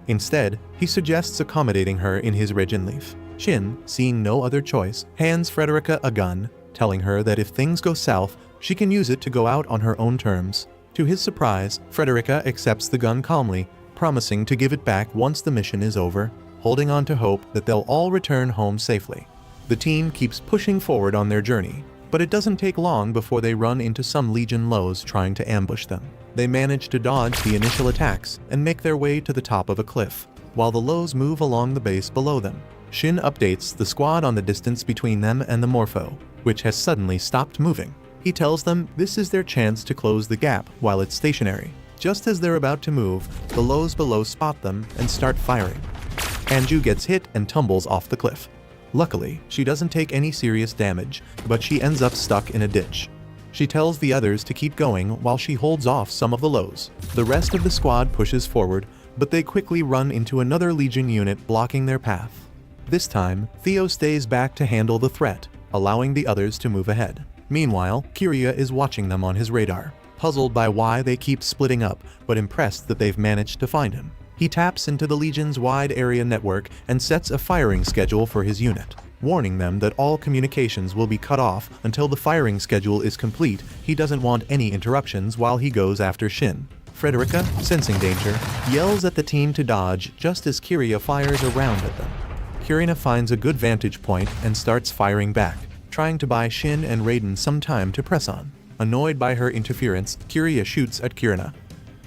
Instead, he suggests accommodating her in his Regen Leaf. Shin, seeing no other choice, hands Frederica a gun, telling her that if things go south, she can use it to go out on her own terms. To his surprise, Frederica accepts the gun calmly, promising to give it back once the mission is over, holding on to hope that they'll all return home safely. The team keeps pushing forward on their journey, but it doesn't take long before they run into some Legion lows trying to ambush them. They manage to dodge the initial attacks and make their way to the top of a cliff, while the lows move along the base below them. Shin updates the squad on the distance between them and the Morpho, which has suddenly stopped moving. He tells them this is their chance to close the gap while it's stationary. Just as they're about to move, the lows below spot them and start firing. Anju gets hit and tumbles off the cliff. Luckily, she doesn't take any serious damage, but she ends up stuck in a ditch. She tells the others to keep going while she holds off some of the lows. The rest of the squad pushes forward, but they quickly run into another Legion unit blocking their path. This time, Theo stays back to handle the threat, allowing the others to move ahead. Meanwhile, Kiria is watching them on his radar, puzzled by why they keep splitting up, but impressed that they've managed to find him. He taps into the Legion's wide area network and sets a firing schedule for his unit. Warning them that all communications will be cut off until the firing schedule is complete. He doesn't want any interruptions while he goes after Shin. Frederica, sensing danger, yells at the team to dodge just as Kiria fires around at them. Kirina finds a good vantage point and starts firing back, trying to buy Shin and Raiden some time to press on. Annoyed by her interference, Kiria shoots at Kirina.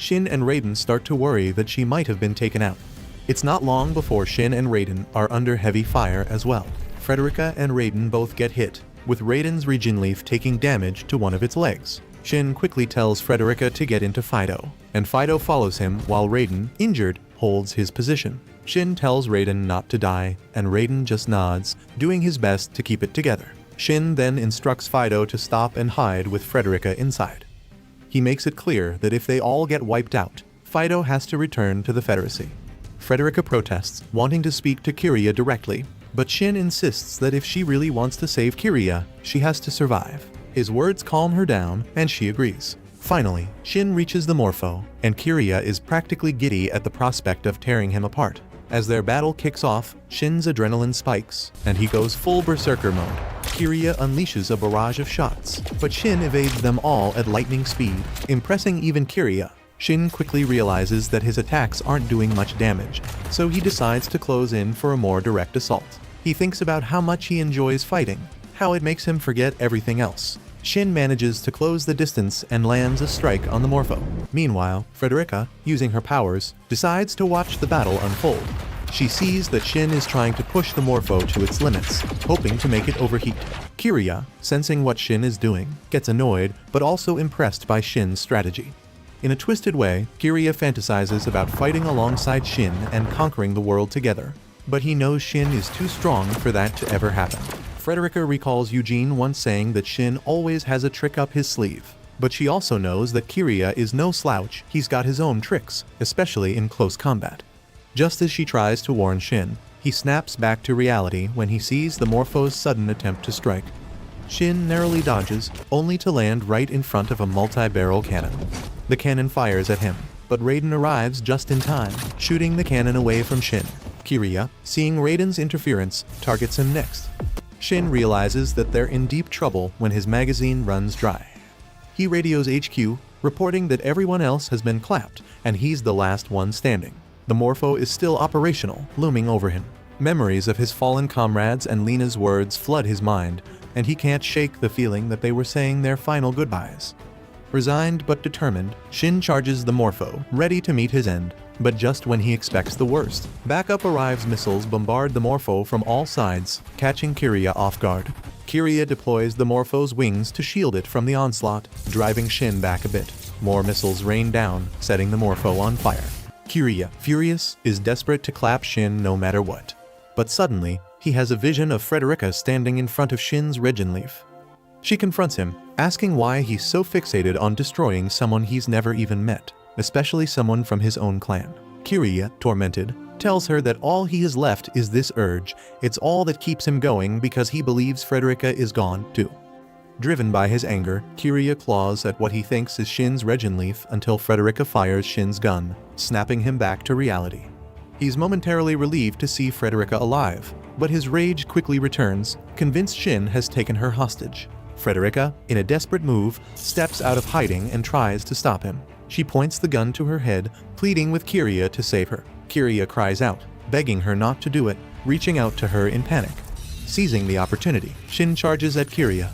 Shin and Raiden start to worry that she might have been taken out. It's not long before Shin and Raiden are under heavy fire as well. Frederica and Raiden both get hit, with Raiden's Regen Leaf taking damage to one of its legs. Shin quickly tells Frederica to get into Fido, and Fido follows him while Raiden, injured, holds his position. Shin tells Raiden not to die, and Raiden just nods, doing his best to keep it together. Shin then instructs Fido to stop and hide with Frederica inside. He makes it clear that if they all get wiped out, Fido has to return to the Federacy. Frederica protests, wanting to speak to Kiria directly, but Shin insists that if she really wants to save Kiria, she has to survive. His words calm her down, and she agrees. Finally, Shin reaches the Morpho, and Kiria is practically giddy at the prospect of tearing him apart. As their battle kicks off, Shin's adrenaline spikes, and he goes full berserker mode. Kiria unleashes a barrage of shots, but Shin evades them all at lightning speed, impressing even Kiria. Shin quickly realizes that his attacks aren't doing much damage, so he decides to close in for a more direct assault. He thinks about how much he enjoys fighting, how it makes him forget everything else. Shin manages to close the distance and lands a strike on the Morpho. Meanwhile, Frederica, using her powers, decides to watch the battle unfold. She sees that Shin is trying to push the Morpho to its limits, hoping to make it overheat. Kiria, sensing what Shin is doing, gets annoyed but also impressed by Shin's strategy. In a twisted way, Kiria fantasizes about fighting alongside Shin and conquering the world together, but he knows Shin is too strong for that to ever happen. Frederica recalls Eugene once saying that Shin always has a trick up his sleeve, but she also knows that Kiria is no slouch. He's got his own tricks, especially in close combat. Just as she tries to warn Shin, he snaps back to reality when he sees the Morpho's sudden attempt to strike. Shin narrowly dodges, only to land right in front of a multi-barrel cannon. The cannon fires at him, but Raiden arrives just in time, shooting the cannon away from Shin. Kiria, seeing Raiden's interference, targets him next. Shin realizes that they're in deep trouble when his magazine runs dry. He radios HQ, reporting that everyone else has been clapped, and he's the last one standing. The Morpho is still operational, looming over him. Memories of his fallen comrades and Lena's words flood his mind, and he can't shake the feeling that they were saying their final goodbyes. Resigned but determined, Shin charges the Morpho, ready to meet his end, but just when he expects the worst. Backup arrives missiles bombard the Morpho from all sides, catching Kiria off guard. Kiria deploys the Morpho's wings to shield it from the onslaught, driving Shin back a bit. More missiles rain down, setting the Morpho on fire. Kiria, furious, is desperate to clap Shin no matter what. But suddenly, he has a vision of Frederica standing in front of Shin's Regen Leaf. She confronts him, asking why he's so fixated on destroying someone he's never even met, especially someone from his own clan. Kiria, tormented, tells her that all he has left is this urge. It's all that keeps him going because he believes Frederica is gone too. Driven by his anger, Kiria claws at what he thinks is Shin's Regenleaf until Frederica fires Shin's gun, snapping him back to reality. He's momentarily relieved to see Frederica alive, but his rage quickly returns, convinced Shin has taken her hostage. Frederica, in a desperate move, steps out of hiding and tries to stop him. She points the gun to her head, pleading with Kiria to save her. Kiria cries out, begging her not to do it, reaching out to her in panic. Seizing the opportunity, Shin charges at Kiria.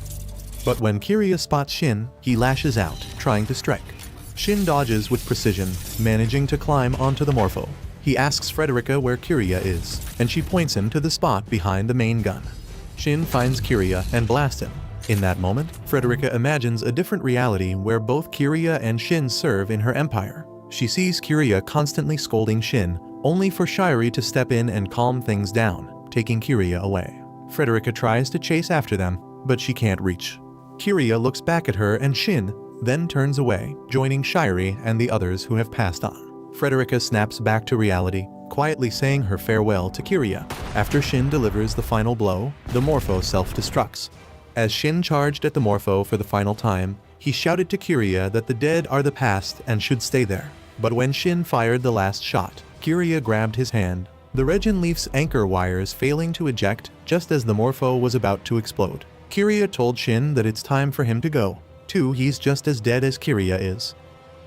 But when Kiria spots Shin, he lashes out, trying to strike. Shin dodges with precision, managing to climb onto the Morpho. He asks Frederica where Kiria is, and she points him to the spot behind the main gun. Shin finds Kiria and blasts him. In that moment, Frederica imagines a different reality where both Kiria and Shin serve in her empire. She sees Kiria constantly scolding Shin, only for Shiri to step in and calm things down, taking Kiria away. Frederica tries to chase after them, but she can't reach. Kiria looks back at her and Shin, then turns away, joining Shiri and the others who have passed on. Frederica snaps back to reality, quietly saying her farewell to Kiria. After Shin delivers the final blow, the Morpho self-destructs. As Shin charged at the Morpho for the final time, he shouted to Kiria that the dead are the past and should stay there. But when Shin fired the last shot, Kiria grabbed his hand, the Regenleaf's anchor wires failing to eject just as the Morpho was about to explode. Kiria told Shin that it's time for him to go. Too, he's just as dead as Kiria is.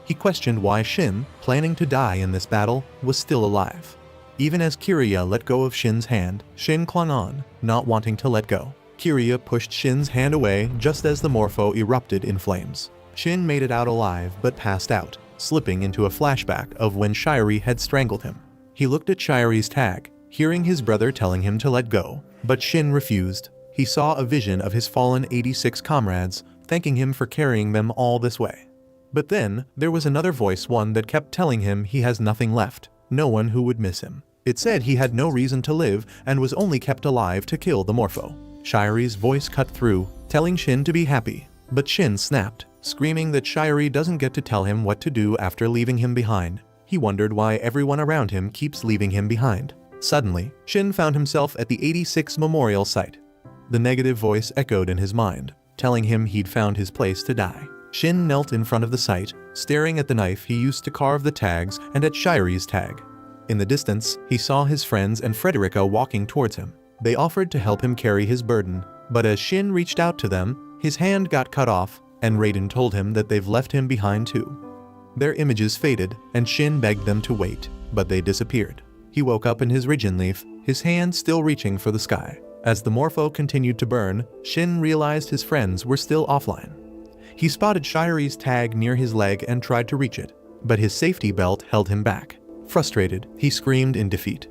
He questioned why Shin, planning to die in this battle, was still alive. Even as Kiria let go of Shin's hand, Shin clung on, not wanting to let go. Kiria pushed Shin's hand away just as the Morpho erupted in flames. Shin made it out alive but passed out, slipping into a flashback of when Shiri had strangled him. He looked at Shiri's tag, hearing his brother telling him to let go, but Shin refused. He saw a vision of his fallen 86 comrades, thanking him for carrying them all this way. But then, there was another voice, one that kept telling him he has nothing left, no one who would miss him. It said he had no reason to live and was only kept alive to kill the Morpho. Shiri's voice cut through, telling Shin to be happy, but Shin snapped, screaming that Shiri doesn't get to tell him what to do after leaving him behind. He wondered why everyone around him keeps leaving him behind. Suddenly, Shin found himself at the 86 memorial site. The negative voice echoed in his mind, telling him he'd found his place to die. Shin knelt in front of the site, staring at the knife he used to carve the tags and at Shiri's tag. In the distance, he saw his friends and Frederica walking towards him. They offered to help him carry his burden, but as Shin reached out to them, his hand got cut off, and Raiden told him that they've left him behind too. Their images faded, and Shin begged them to wait, but they disappeared. He woke up in his Regenleaf, his hand still reaching for the sky. As the Morpho continued to burn, Shin realized his friends were still offline. He spotted Shiri's tag near his leg and tried to reach it, but his safety belt held him back. Frustrated, he screamed in defeat.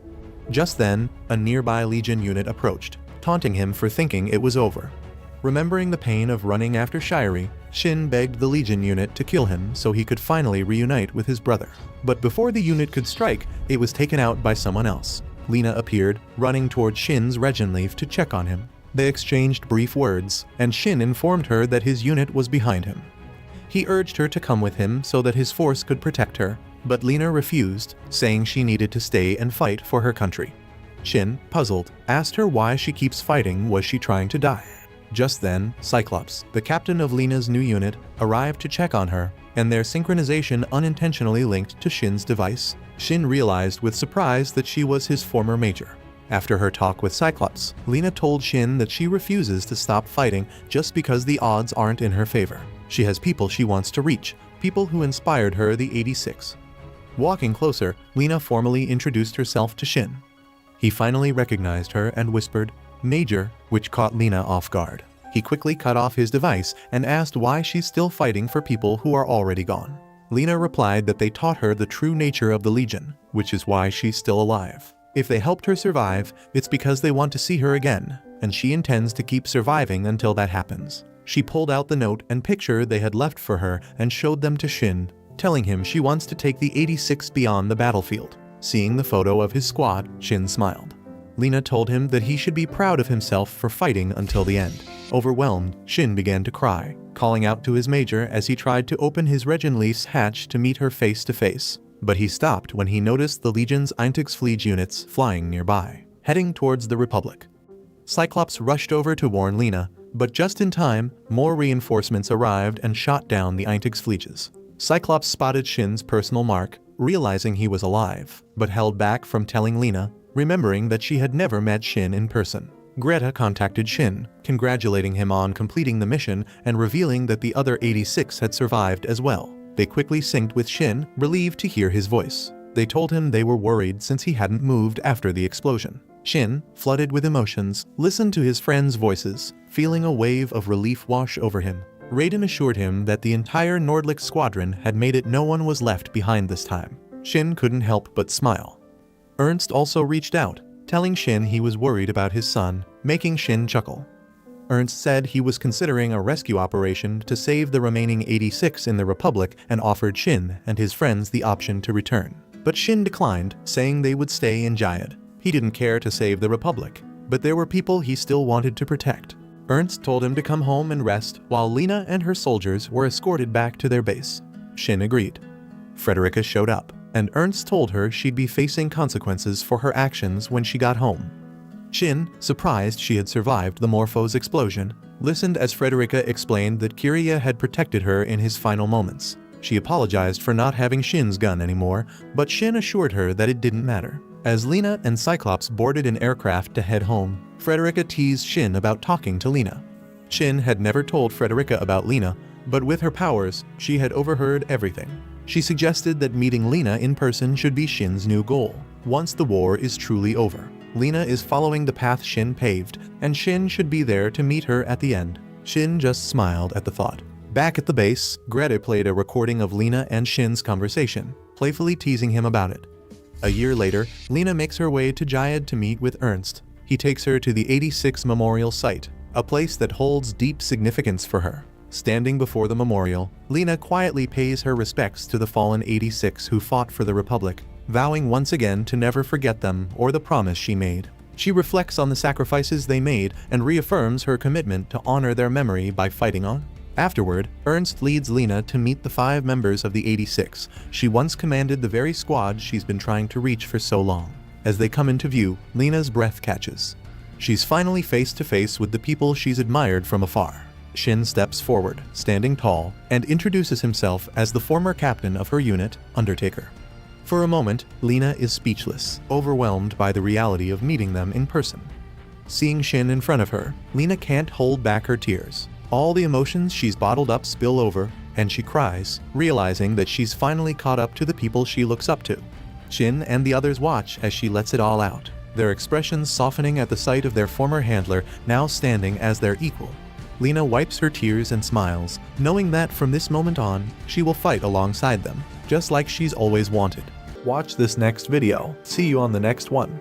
Just then, a nearby Legion unit approached, taunting him for thinking it was over. Remembering the pain of running after Shiri, Shin begged the Legion unit to kill him so he could finally reunite with his brother. But before the unit could strike, it was taken out by someone else. Lina appeared, running toward Shin's Regenleaf to check on him. They exchanged brief words, and Shin informed her that his unit was behind him. He urged her to come with him so that his force could protect her, but Lina refused, saying she needed to stay and fight for her country. Shin, puzzled, asked her why she keeps fighting. Was she trying to die? Just then, Cyclops, the captain of Lina's new unit, arrived to check on her, and their synchronization unintentionally linked to Shin's device. Shin realized with surprise that she was his former major. After her talk with Cyclops, Lina told Shin that she refuses to stop fighting just because the odds aren't in her favor. She has people she wants to reach, people who inspired her, the 86. Walking closer, Lina formally introduced herself to Shin. He finally recognized her and whispered, "Major," which caught Lina off guard. He quickly cut off his device and asked why she's still fighting for people who are already gone. Lina replied that they taught her the true nature of the Legion, which is why she's still alive. If they helped her survive, it's because they want to see her again, and she intends to keep surviving until that happens. She pulled out the note and picture they had left for her and showed them to Shin, telling him she wants to take the 86 beyond the battlefield. Seeing the photo of his squad, Shin smiled. Lina told him that he should be proud of himself for fighting until the end. Overwhelmed, Shin began to cry, calling out to his major as he tried to open his Regenleaf's hatch to meet her face to face. but he stopped when he noticed the Legion's Eintagsfliege units flying nearby, heading towards the Republic. Cyclops rushed over to warn Lena, but just in time, more reinforcements arrived and shot down the Eintagsflieges. Cyclops spotted Shin's personal mark, realizing he was alive, but held back from telling Lena, remembering that she had never met Shin in person. Greta contacted Shin, congratulating him on completing the mission and revealing that the other 86 had survived as well. They quickly synced with Shin, relieved to hear his voice. They told him they were worried since he hadn't moved after the explosion. Shin, flooded with emotions, listened to his friends' voices, feeling a wave of relief wash over him. Raiden assured him that the entire Nordlicht squadron had made it no one was left behind this time. Shin couldn't help but smile. Ernst also reached out, telling Shin he was worried about his son, making Shin chuckle. Ernst said he was considering a rescue operation to save the remaining 86 in the Republic and offered Shin and his friends the option to return. But Shin declined, saying they would stay in Jayad. He didn't care to save the Republic, but there were people he still wanted to protect. Ernst told him to come home and rest while Lena and her soldiers were escorted back to their base. Shin agreed. Frederica showed up, and Ernst told her she'd be facing consequences for her actions when she got home. Shin, surprised she had survived the Morpho's explosion, listened as Frederica explained that Kyria had protected her in his final moments. She apologized for not having Shin's gun anymore, but Shin assured her that it didn't matter. As Lena and Cyclops boarded an aircraft to head home, Frederica teased Shin about talking to Lena. Shin had never told Frederica about Lena, but with her powers, she had overheard everything. She suggested that meeting Lena in person should be Shin's new goal. Once the war is truly over, Lena is following the path Shin paved, and Shin should be there to meet her at the end. Shin just smiled at the thought. Back at the base, Greta played a recording of Lena and Shin's conversation, playfully teasing him about it. A year later, Lena makes her way to Jayad to meet with Ernst. He takes her to the 86 Memorial Site, a place that holds deep significance for her. Standing before the memorial, Lena quietly pays her respects to the fallen 86 who fought for the Republic, vowing once again to never forget them or the promise she made. She reflects on the sacrifices they made and reaffirms her commitment to honor their memory by fighting on. Afterward, Ernst leads Lena to meet the 5 members of the 86. She once commanded the very squad she's been trying to reach for so long. As they come into view, Lena's breath catches. She's finally face to face with the people she's admired from afar. Shin steps forward, standing tall, and introduces himself as the former captain of her unit, Undertaker. For a moment, Lena is speechless, overwhelmed by the reality of meeting them in person. Seeing Shin in front of her, Lena can't hold back her tears. All the emotions she's bottled up spill over, and she cries, realizing that she's finally caught up to the people she looks up to. Shin and the others watch as she lets it all out, their expressions softening at the sight of their former handler now standing as their equal. Lena wipes her tears and smiles, knowing that from this moment on, she will fight alongside them, just like she's always wanted. Watch this next video. See you on the next one.